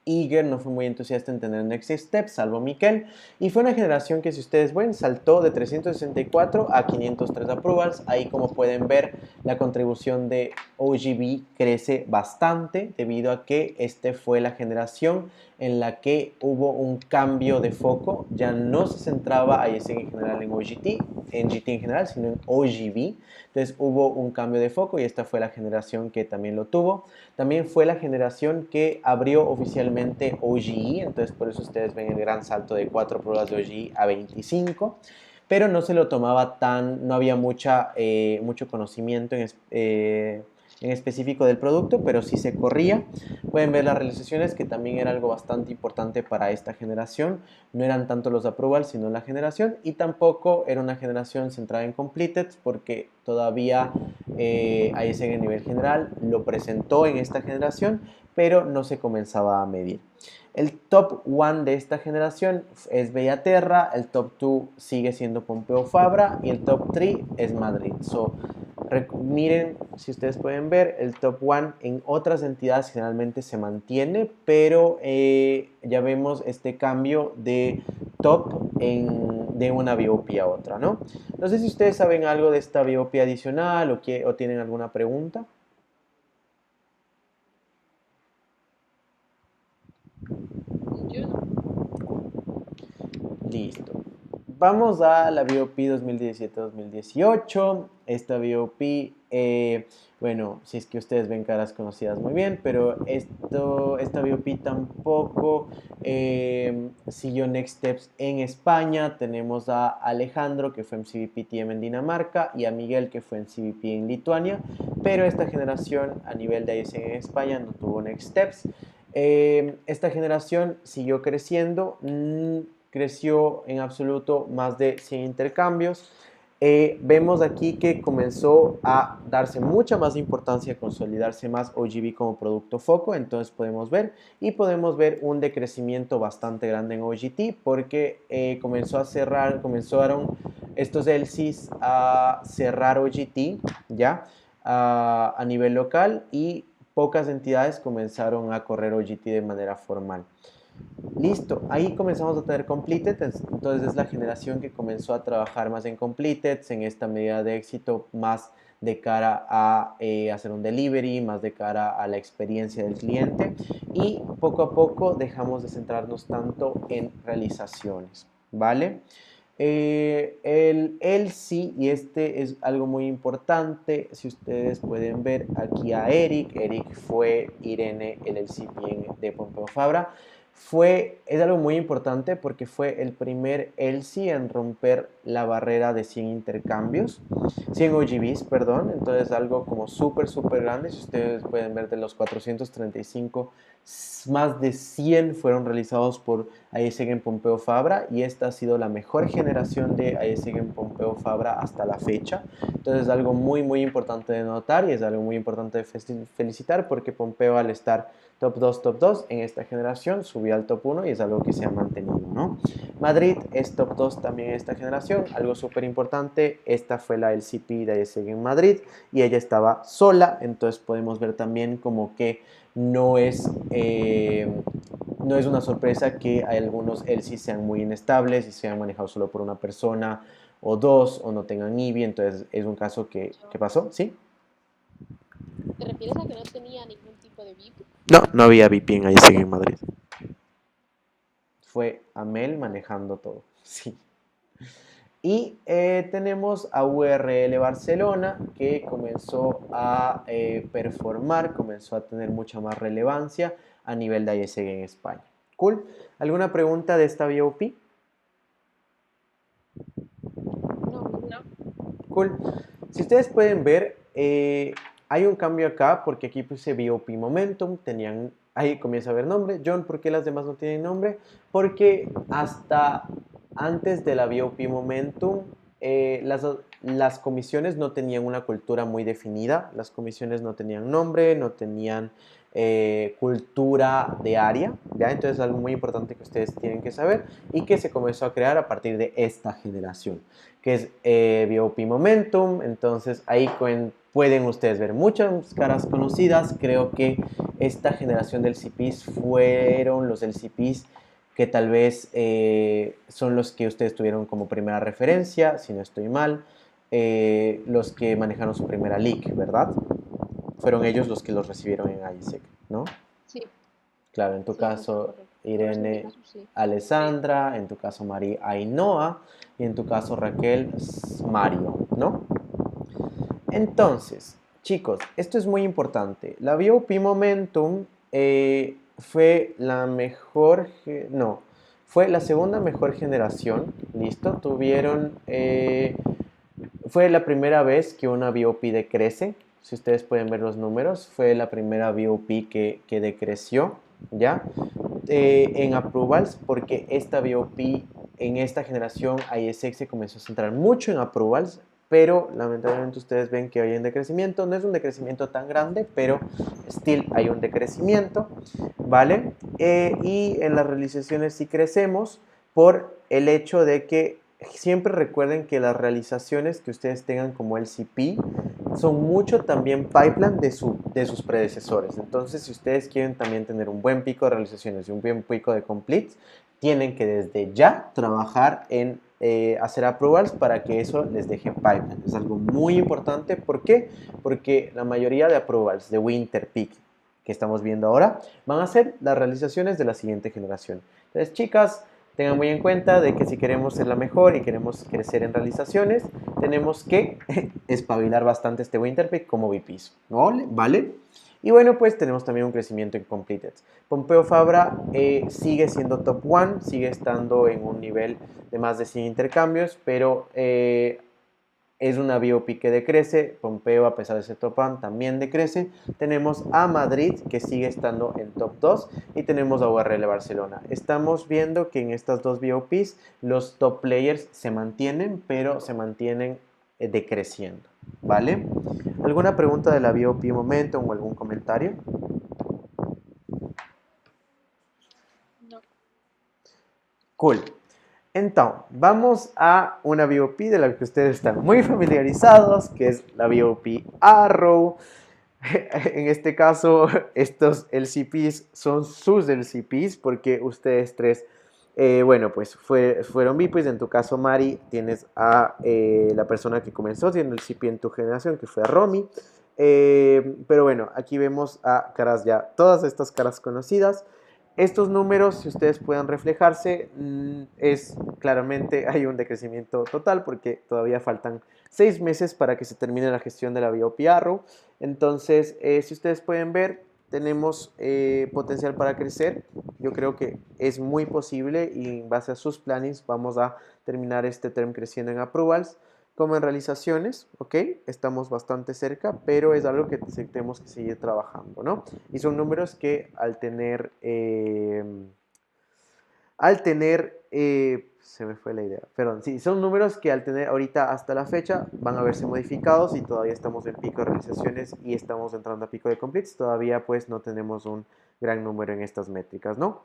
eager, no fue muy entusiasta en tener Next Step, salvo Miquel, y fue una generación que si ustedes ven saltó de 364 a 503 approvals. Ahí como pueden ver la contribución de OGB crece bastante debido a que este fue la generación en la que hubo un cambio de foco, ya no se centraba AIESEG en general en OGT, en GT en general, sino en OGB. Entonces hubo un cambio de foco y esta fue la generación que también lo tuvo. También fue la generación que abrió oficialmente OGE, entonces por eso ustedes ven el gran salto de 4 pruebas de OGE a 25, pero no se lo tomaba no había mucho conocimiento en específico del producto, pero sí se corría. Pueden ver las realizaciones, que también era algo bastante importante para esta generación. No eran tanto los approvals, sino la generación, y tampoco era una generación centrada en completed, porque todavía AIESEG a nivel general lo presentó en esta generación, pero no se comenzaba a medir. El top 1 de esta generación es Bellaterra, el top 2 sigue siendo Pompeu Fabra y el top 3 es Madrid. Miren, si ustedes pueden ver, el top 1 en otras entidades generalmente se mantiene, pero ya vemos este cambio de top de una BOP a otra, ¿no? No sé si ustedes saben algo de esta BOP adicional o tienen alguna pregunta. Yo no. Listo. Vamos a la BOP 2017-2018. Esta BOP bueno, si es que ustedes ven caras conocidas muy bien, pero esta BOP tampoco siguió Next Steps en España. Tenemos a Alejandro, que fue en CBP-TM en Dinamarca, y a Miguel, que fue en CBP en Lituania, pero esta generación a nivel de ISEG en España no tuvo Next Steps. Esta generación siguió creciendo, creció en absoluto más de 100 intercambios. Vemos aquí que comenzó a darse mucha más importancia, a consolidarse más OGB como producto foco, entonces podemos ver un decrecimiento bastante grande en OGT porque comenzaron estos LCs a cerrar OGT ya a nivel local y pocas entidades comenzaron a correr OGT de manera formal. Listo, ahí comenzamos a tener completed, entonces es la generación que comenzó a trabajar más en completed, en esta medida de éxito, más de cara a hacer un delivery, más de cara a la experiencia del cliente, y poco a poco dejamos de centrarnos tanto en realizaciones, ¿vale? El LC, y este es algo muy importante, si ustedes pueden ver aquí a Eric fue Irene, el LCP de Pompeu Fabra. Es algo muy importante porque fue el primer LC en romper la barrera de 100 intercambios, 100 OGBs, perdón, entonces algo como súper grande. Si ustedes pueden ver, de los 435, más de 100 fueron realizados por ISEG en Pompeu Fabra, y esta ha sido la mejor generación de ISEG en Pompeu Fabra hasta la fecha. Entonces es algo muy importante de notar, y es algo muy importante de felicitar, porque Pompeu, al estar top 2 en esta generación, subió al top 1 y es algo que se ha mantenido, ¿no? Madrid es top 2 también en esta generación, algo súper importante. Esta fue la LCP de ISEG en Madrid y ella estaba sola, entonces podemos ver también como que no es una sorpresa que hay algunos LC sean muy inestables y sean manejados solo por una persona o dos, o no tengan IBI, entonces es un caso que pasó, ¿sí? ¿Te refieres a que no tenía ningún tipo de VIP? No había VIP en ISEG en Madrid. Fue Amel manejando todo, sí. Y tenemos a URL Barcelona, que comenzó a performar, comenzó a tener mucha más relevancia a nivel de ISEG en España. Cool. ¿Alguna pregunta de esta BOP? No. Cool. Si ustedes pueden ver, hay un cambio acá, porque aquí puse BOP Momentum, ahí comienza a haber nombre. John, ¿por qué las demás no tienen nombre? Porque hasta antes de la BOP Momentum, las comisiones no tenían una cultura muy definida. Las comisiones no tenían nombre, no tenían cultura de área, ¿ya? Entonces es algo muy importante que ustedes tienen que saber, y que se comenzó a crear a partir de esta generación, que es BOP Momentum. Entonces ahí pueden ustedes ver muchas caras conocidas. Creo que esta generación de LCPs fueron los LCPs que tal vez son los que ustedes tuvieron como primera referencia, si no estoy mal, los que manejaron su primera leak, ¿verdad? Fueron ellos los que los recibieron en ISEG, ¿no? Sí. Claro, en tu Sí, caso, Irene, en mi caso, sí. Alessandra, en tu caso María Ainhoa, y en tu caso Raquel, Mario, ¿no? Entonces, chicos, esto es muy importante. La BOP Momentum fue la mejor, fue la segunda mejor generación, ¿listo? Fue la primera vez que una BOP decrece. Si ustedes pueden ver los números, fue la primera BOP que decreció, ¿ya? En approvals, porque esta BOP en esta generación ISEG se comenzó a centrar mucho en approvals, pero lamentablemente ustedes ven que hay un decrecimiento. No es un decrecimiento tan grande, pero still hay un decrecimiento, ¿vale? Y en las realizaciones sí crecemos, por el hecho de que siempre recuerden que las realizaciones que ustedes tengan como LCP son mucho también pipeline de sus predecesores. Entonces, si ustedes quieren también tener un buen pico de realizaciones y un buen pico de completes, tienen que desde ya trabajar en hacer approvals para que eso les deje pipeline. Es algo muy importante. ¿Por qué? Porque la mayoría de approvals de Winter Peak que estamos viendo ahora van a ser las realizaciones de la siguiente generación. Entonces, chicas, Tengan muy en cuenta de que si queremos ser la mejor y queremos crecer en realizaciones, tenemos que espabilar bastante este Winter Peak como VPs, ¿vale? ¿Vale? Y bueno, pues tenemos también un crecimiento en completed. Pompeo Fabra sigue siendo top 1, sigue estando en un nivel de más de 100 intercambios, pero es una BOP que decrece. Pompeo, a pesar de ser top 1, también decrece. Tenemos a Madrid, que sigue estando en top 2, y tenemos a URL Barcelona. Estamos viendo que en estas dos BOPs los top players se mantienen, pero se mantienen decreciendo, ¿vale? ¿Alguna pregunta de la BOP Momentum o algún comentario? No. Cool. Entonces, vamos a una BOP de la que ustedes están muy familiarizados, que es la BOP Arrow. En este caso, estos LCPs son sus LCPs porque ustedes tres, bueno, pues fueron VPs. En tu caso, Mari, tienes a la persona que comenzó siendo LCP en tu generación, que fue a Romy. Pero bueno, aquí vemos a caras ya, todas estas caras conocidas. Estos números, si ustedes puedan reflejarse, es claramente hay un decrecimiento total porque todavía faltan 6 meses para que se termine la gestión de la BOP Arrow. Entonces, si ustedes pueden ver, tenemos potencial para crecer. Yo creo que es muy posible y en base a sus plannings vamos a terminar este term creciendo en approvals como en realizaciones, ¿ok? Estamos bastante cerca, pero es algo que tenemos que seguir trabajando, ¿no? Y son números que se me fue la idea, perdón, sí, son números que al tener ahorita hasta la fecha van a verse modificados y todavía estamos en pico de realizaciones y estamos entrando a pico de completes, todavía pues no tenemos un gran número en estas métricas, ¿no?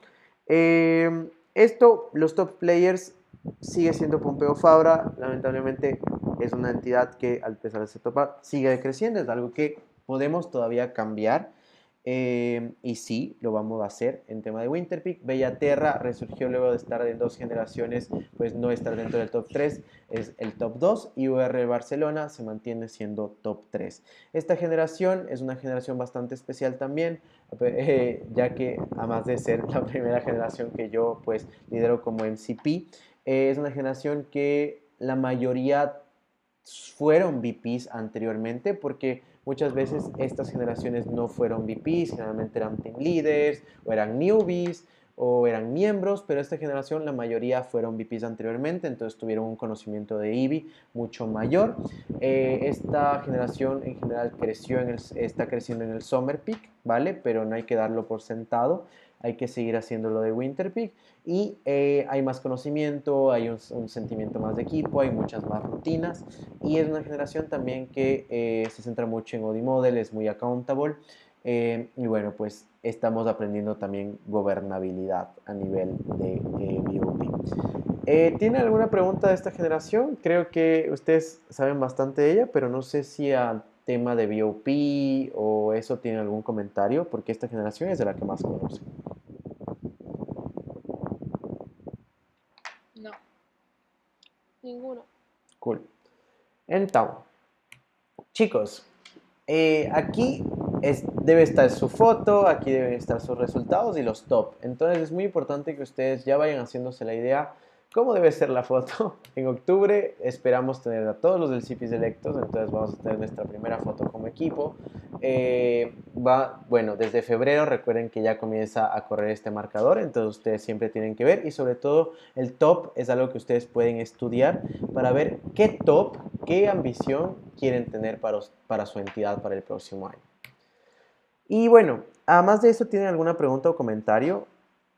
Los top players sigue siendo Pompeo Fabra, lamentablemente es una entidad que al pesar de ser top up, sigue creciendo, es algo que podemos todavía cambiar. Y sí, lo vamos a hacer en tema de Winter Peak. Bellaterra resurgió luego de estar en 2 generaciones, pues no estar dentro del top 3, es el top 2 y UR Barcelona se mantiene siendo top 3. Esta generación es una generación bastante especial también, ya que además de ser la primera generación que yo pues lidero como MCP, es una generación que la mayoría fueron VPs anteriormente porque muchas veces estas generaciones no fueron VPs, generalmente eran team leaders o eran newbies o eran miembros, pero esta generación la mayoría fueron VPs anteriormente, entonces tuvieron un conocimiento de EVE mucho mayor. Esta generación en general está creciendo en el Summer Peak, ¿vale? Pero no hay que darlo por sentado, hay que seguir haciéndolo de Winter Peak y hay más conocimiento, hay un sentimiento más de equipo, hay muchas más rutinas y es una generación también que se centra mucho en OD Model, es muy accountable y bueno, pues estamos aprendiendo también gobernabilidad a nivel de BOP. ¿Tiene alguna pregunta de esta generación? Creo que ustedes saben bastante de ella, pero no sé si al tema de BOP o eso tiene algún comentario, porque esta generación es de la que más conoce. No. Ninguno. Cool. Entonces, chicos, aquí debe estar su foto, aquí deben estar sus resultados y los top. Entonces es muy importante que ustedes ya vayan haciéndose la idea cómo debe ser la foto. En octubre esperamos tener a todos los del CIPIS electos, entonces vamos a tener nuestra primera foto como equipo. Bueno, desde febrero recuerden que ya comienza a correr este marcador, entonces ustedes siempre tienen que ver y sobre todo el top es algo que ustedes pueden estudiar para ver qué top, qué ambición quieren tener para su entidad para el próximo año. Y bueno, además de eso, ¿tienen alguna pregunta o comentario?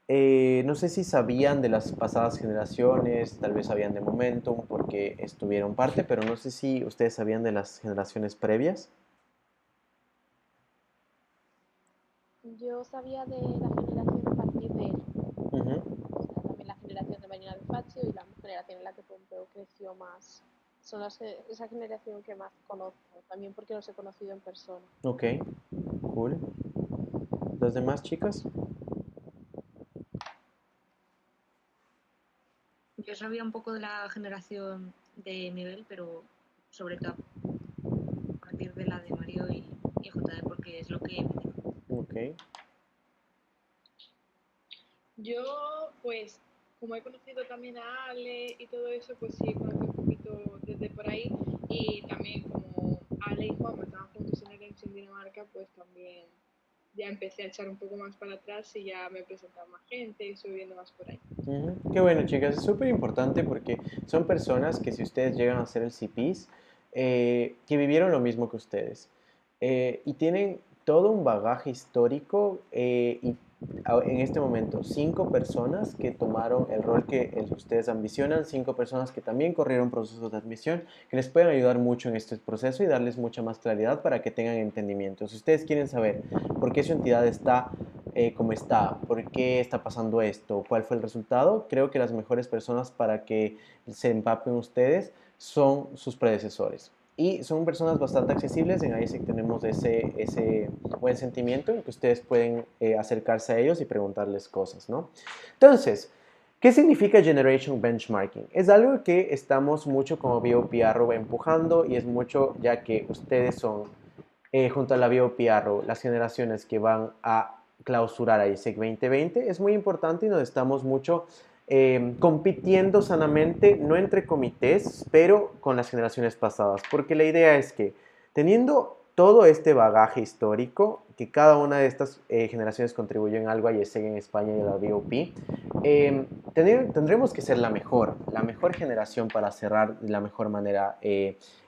No sé si sabían de las pasadas generaciones, tal vez sabían de Momentum porque estuvieron parte, pero no sé si ustedes sabían de las generaciones previas. Yo sabía de la generación a partir de él. Ujú. O sea, también la generación de Marina del Faccio y la generación en la que Pompeo creció más. Son esa generación que más conozco, también porque los he conocido en persona. Ok, cool. ¿Las demás chicas? Yo sabía un poco de la generación de nivel, pero sobre todo a partir de la de Mario y JD, porque es lo que me dijo. Ok. Yo, pues, como he conocido también a Ale y todo eso, pues sí, conocí un poquito desde por ahí. Y también como Ale y Juan estaban juntos en el EMS en Dinamarca, pues también ya empecé a echar un poco más para atrás y ya me presentaba más gente y estoy viendo más por ahí. Qué bueno, chicas, es súper importante porque son personas que si ustedes llegan a hacer el CPIS, que vivieron lo mismo que ustedes y tienen todo un bagaje histórico y en este momento 5 personas que tomaron el rol que ustedes ambicionan, 5 personas que también corrieron procesos de admisión, que les pueden ayudar mucho en este proceso y darles mucha más claridad para que tengan entendimiento. Si ustedes quieren saber por qué su entidad está cómo está, por qué está pasando esto, cuál fue el resultado, creo que las mejores personas para que se empapen ustedes son sus predecesores. Y son personas bastante accesibles, en ISEC tenemos ese buen sentimiento en que ustedes pueden acercarse a ellos y preguntarles cosas, ¿no? Entonces, ¿qué significa Generation Benchmarking? Es algo que estamos mucho como BOPR empujando y es mucho ya que ustedes son junto a la BioPRO, las generaciones que van a clausurar a ISEC 2020, es muy importante y nos estamos mucho compitiendo sanamente, no entre comités, pero con las generaciones pasadas, porque la idea es que teniendo todo este bagaje histórico, que cada una de estas generaciones contribuyó en algo a ISEC en España y a la BOP, tendremos que ser la mejor generación para cerrar de la mejor manera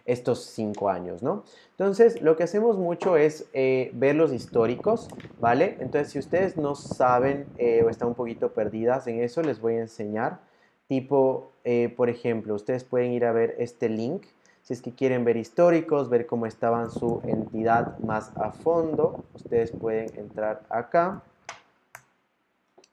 estos 5 años, ¿no? Entonces, lo que hacemos mucho es ver los históricos, ¿vale? Entonces, si ustedes no saben o están un poquito perdidas en eso, les voy a enseñar. Tipo, por ejemplo, ustedes pueden ir a ver este link. Si es que quieren ver históricos, ver cómo estaban su entidad más a fondo, ustedes pueden entrar acá.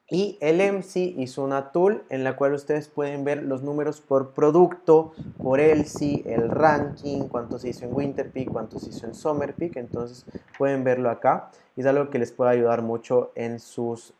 Y el EMSI hizo una tool en la cual ustedes pueden ver los números por producto, por ELSI, el ranking, cuánto se hizo en Winter Peak, cuánto se hizo en Summer Peak. Entonces pueden verlo acá. Y es algo que les puede ayudar mucho en sus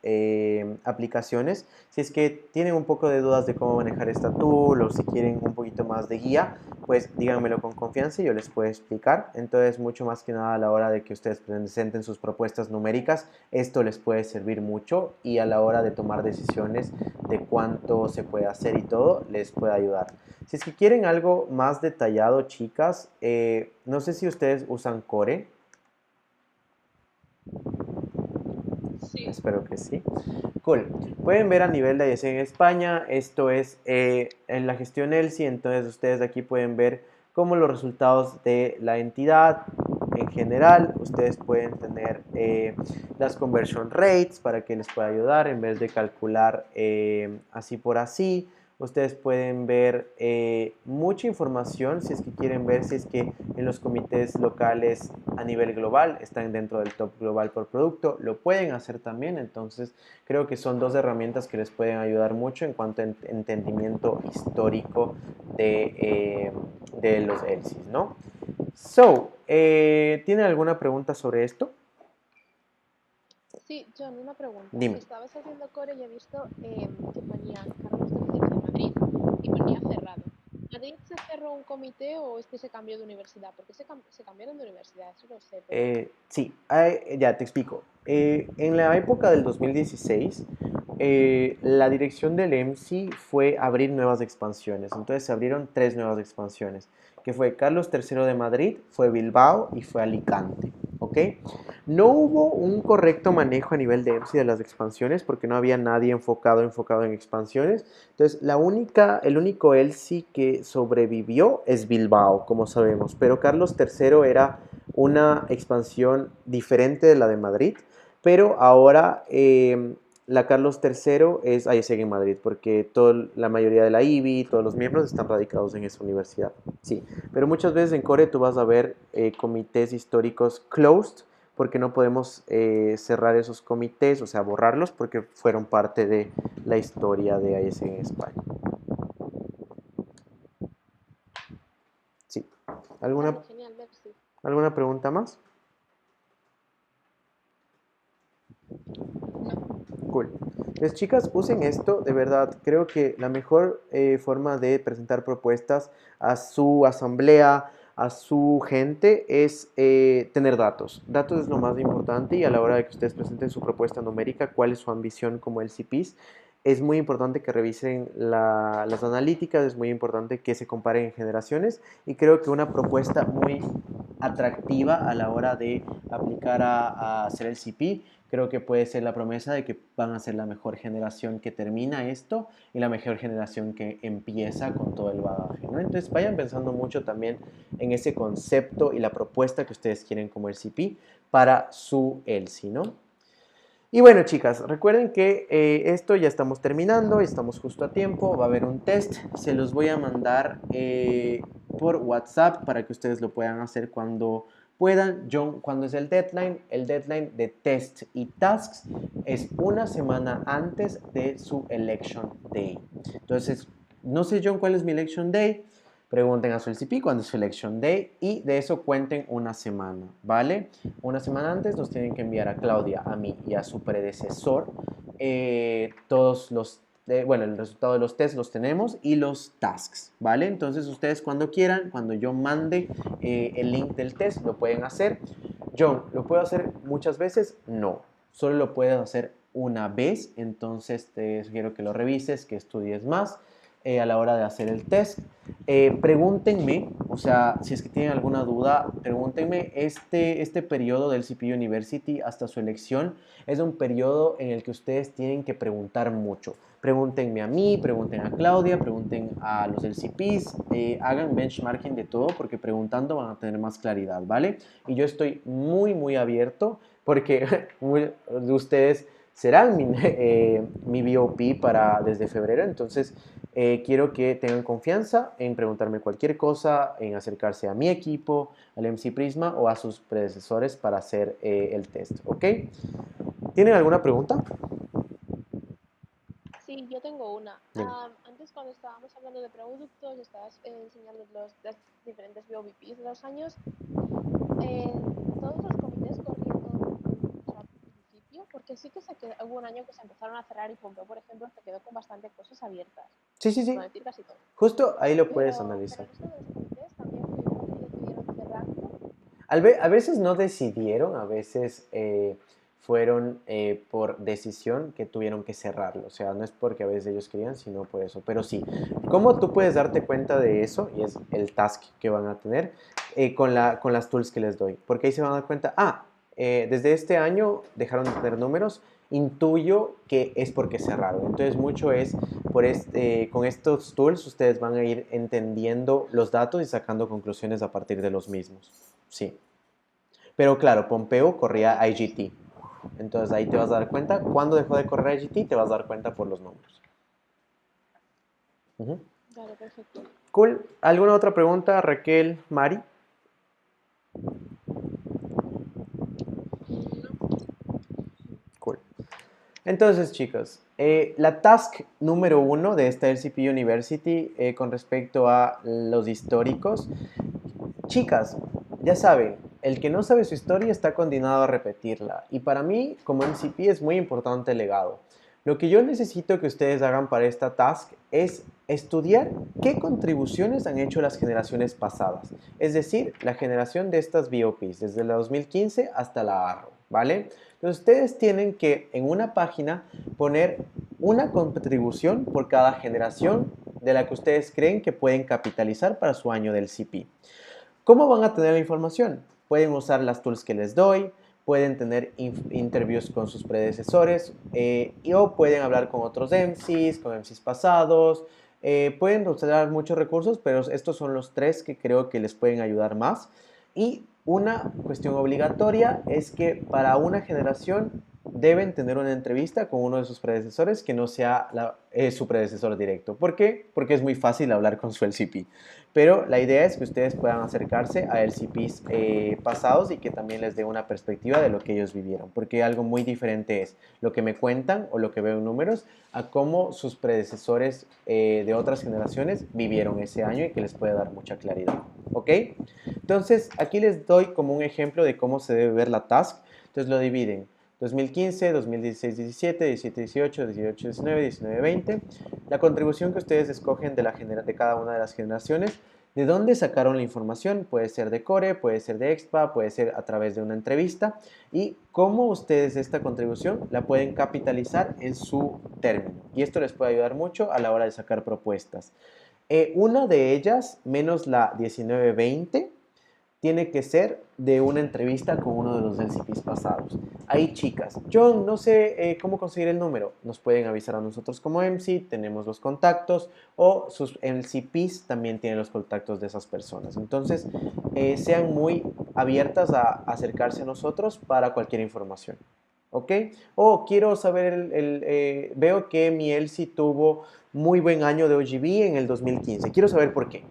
aplicaciones. Si es que tienen un poco de dudas de cómo manejar esta tool o si quieren un poquito más de guía, pues díganmelo con confianza y yo les puedo explicar. Entonces, mucho más que nada a la hora de que ustedes presenten sus propuestas numéricas, esto les puede servir mucho y a la hora de tomar decisiones de cuánto se puede hacer y todo, les puede ayudar. Si es que quieren algo más detallado, chicas, no sé si ustedes usan Core. Sí. Espero que sí. Cool. Pueden ver a nivel de ISEC en España, esto es en la gestión ELSI, entonces ustedes aquí pueden ver como los resultados de la entidad en general. Ustedes pueden tener las conversion rates para que les pueda ayudar en vez de calcular así por así. Ustedes pueden ver mucha información si es que quieren ver si es que en los comités locales a nivel global están dentro del top global por producto. Lo pueden hacer también, entonces creo que son 2 herramientas que les pueden ayudar mucho en cuanto a entendimiento histórico de los ELSIs, ¿no? So, ¿tienen alguna pregunta sobre esto? Sí, John, una pregunta. Dime. Estabas haciendo core y he visto que ponía Carlos III de Madrid y ponía cerrado. ¿Madrid se cerró un comité o es que se cambió de universidad? Porque se cambiaron de universidad, eso lo sé, pero... Sí, ya te explico. En la época del 2016, la dirección del EMSI fue abrir nuevas expansiones. Entonces se abrieron 3 nuevas expansiones, que fue Carlos III de Madrid, fue Bilbao y fue Alicante. ¿Ok? No hubo un correcto manejo a nivel de EMSI de las expansiones porque no había nadie enfocado en expansiones. Entonces, el único ELSI que sobrevivió es Bilbao, como sabemos. Pero Carlos III era una expansión diferente de la de Madrid, pero ahora la Carlos III ahí sigue en Madrid, porque la mayoría de la IBI, todos los miembros están radicados en esa universidad. Sí, pero muchas veces en Core tú vas a ver comités históricos closed, porque no podemos cerrar esos comités, o sea, borrarlos, porque fueron parte de la historia de ISEG en España. Sí. Vale, genial, merci. ¿Alguna pregunta más? Cool. Pues chicas, usen esto, de verdad, creo que la mejor forma de presentar propuestas a su asamblea, a su gente, es tener datos. Datos es lo más importante y a la hora de que ustedes presenten su propuesta numérica, cuál es su ambición como el CPIS, es muy importante que revisen las analíticas, es muy importante que se comparen en generaciones y creo que una propuesta muy atractiva a la hora de aplicar a hacer el CP, creo que puede ser la promesa de que van a ser la mejor generación que termina esto y la mejor generación que empieza con todo el bagaje, ¿no? Entonces vayan pensando mucho también en ese concepto y la propuesta que ustedes quieren como el CP para su ELSI, ¿no? Y bueno, chicas, recuerden que esto ya estamos terminando, estamos justo a tiempo, va a haber un test, se los voy a mandar por WhatsApp para que ustedes lo puedan hacer cuando puedan. ¿Cuándo es el deadline? El deadline de test y tasks es una semana antes de su election day. Entonces, no sé, John, cuál es mi election day. Pregunten a su LCP cuándo es su election day y de eso cuenten una semana, ¿vale? Una semana antes nos tienen que enviar a Claudia, a mí y a su predecesor todos los, bueno, el resultado de los tests los tenemos y los tasks, ¿vale? Entonces ustedes cuando quieran, cuando yo mande el link del test, lo pueden hacer. John, ¿lo puedo hacer muchas veces? No, solo lo puedes hacer una vez, entonces te sugiero que lo revises, que estudies más a la hora de hacer el test. Pregúntenme, o sea, si es que tienen alguna duda, pregúntenme, este periodo del CP University hasta su elección es un periodo en el que ustedes tienen que preguntar mucho. Pregúntenme a mí, pregunten a Claudia, pregunten a los LCPs, hagan benchmarking de todo porque preguntando van a tener más claridad, ¿vale? Y yo estoy muy abierto porque de ustedes serán mi VOP para desde febrero, entonces quiero que tengan confianza en preguntarme cualquier cosa, en acercarse a mi equipo, al MC Prisma o a sus predecesores para hacer el test, ¿ok? ¿Tienen alguna pregunta? Sí, yo tengo una. Dime. Antes cuando estábamos hablando de productos, estabas enseñando los diferentes BOVPs de los años. Todos los comités corriendo al principio, porque sí que hubo un año que se empezaron a cerrar y Pompeo, por ejemplo, se quedó con bastante cosas abiertas. Sí. No decir casi todo. Justo ahí lo puedes Pero analizar. el resto de los comités también decidieron cerrarlo. A veces no decidieron, a veces fueron por decisión que tuvieron que cerrarlo. O sea, no es porque a veces ellos querían, sino por eso. Pero sí, ¿cómo tú puedes darte cuenta de eso? Y es el task que van a tener con las tools que les doy. Porque ahí se van a dar cuenta, desde este año dejaron de tener números. Intuyo que es porque cerraron. Entonces mucho es con estos tools ustedes van a ir entendiendo los datos y sacando conclusiones a partir de los mismos. Sí. Pero claro, Pompeo corría IGT. Entonces ahí te vas a dar cuenta. ¿Cuándo dejó de correr IGT? Te vas a dar cuenta por los números. Vale, perfecto. Cool. ¿Alguna otra pregunta, Raquel, Mari? Cool. Entonces, chicos, la task número 1 de esta LCP University con respecto a los históricos. Chicas, ya saben, el que no sabe su historia está condenado a repetirla. Y para mí, como MCP, es muy importante el legado. Lo que yo necesito que ustedes hagan para esta task es estudiar qué contribuciones han hecho las generaciones pasadas. Es decir, la generación de estas BOPs, desde la 2015 hasta la Arrow, ¿vale? Entonces, ustedes tienen que en una página poner una contribución por cada generación de la que ustedes creen que pueden capitalizar para su año del CP. ¿Cómo van a tener la información? Pueden usar las tools que les doy, pueden tener interviews con sus predecesores o pueden hablar con otros MCs, con MCs pasados. Pueden usar muchos recursos, pero estos son los 3 que creo que les pueden ayudar más. Y una cuestión obligatoria es que para una generación deben tener una entrevista con uno de sus predecesores que no sea su predecesor directo. ¿Por qué? Porque es muy fácil hablar con su LCP. Pero la idea es que ustedes puedan acercarse a LCPs pasados y que también les dé una perspectiva de lo que ellos vivieron. Porque algo muy diferente es lo que me cuentan o lo que veo en números a cómo sus predecesores de otras generaciones vivieron ese año y que les puede dar mucha claridad. ¿Ok? Entonces, aquí les doy como un ejemplo de cómo se debe ver la task. Entonces lo dividen. 2015, 2016, 17, 17, 18, 18, 19, 19, 20. La contribución que ustedes escogen de cada una de las generaciones ¿De dónde sacaron la información? Puede ser de Core, puede ser de Expa, puede ser a través de una entrevista. Y cómo ustedes esta contribución la pueden capitalizar en su término. Y esto les puede ayudar mucho a la hora de sacar propuestas. Una de ellas, menos la 1920, tiene que ser de una entrevista con uno de los LCPs pasados. Ahí, chicas, John, no sé cómo conseguir el número. Nos pueden avisar a nosotros como MC, tenemos los contactos, o sus LCPs también tienen los contactos de esas personas. Entonces, sean muy abiertas a acercarse a nosotros para cualquier información. ¿Ok? O quiero saber, veo que mi LC tuvo muy buen año de OGB en el 2015. Quiero saber por qué.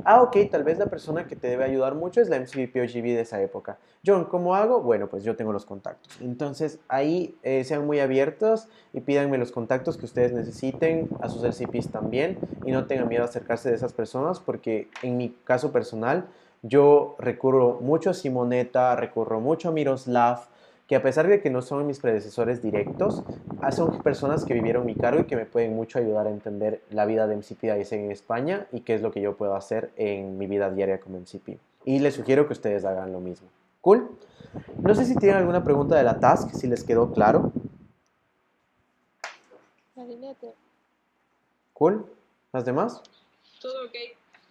Ok, tal vez la persona que te debe ayudar mucho es la MCVP OGB de esa época. John, ¿cómo hago? Bueno, pues yo tengo los contactos. Entonces, ahí sean muy abiertos y pídanme los contactos que ustedes necesiten, a sus LCPs también, y no tengan miedo a acercarse de esas personas, porque en mi caso personal, yo recurro mucho a Simonetta, recurro mucho a Miroslav, que a pesar de que no son mis predecesores directos, son personas que vivieron mi cargo y que me pueden mucho ayudar a entender la vida de MCP en España y qué es lo que yo puedo hacer en mi vida diaria como MCP. Y les sugiero que ustedes hagan lo mismo. ¿Cool? No sé si tienen alguna pregunta de la task, si les quedó claro. Clarinete. ¿Cool? ¿Las demás? Todo ok.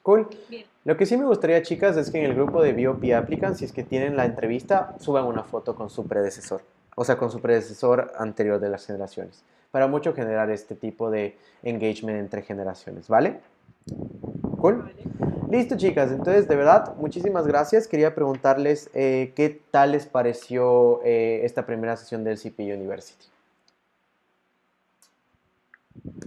Cool. Bien. Lo que sí me gustaría, chicas, es que en el grupo de BOP Applicants, si es que tienen la entrevista, suban una foto con su predecesor. O sea, con su predecesor anterior de las generaciones. Para mucho generar este tipo de engagement entre generaciones, ¿vale? Cool. Vale. Listo, chicas. Entonces, de verdad, muchísimas gracias. Quería preguntarles qué tal les pareció esta primera sesión del CP University.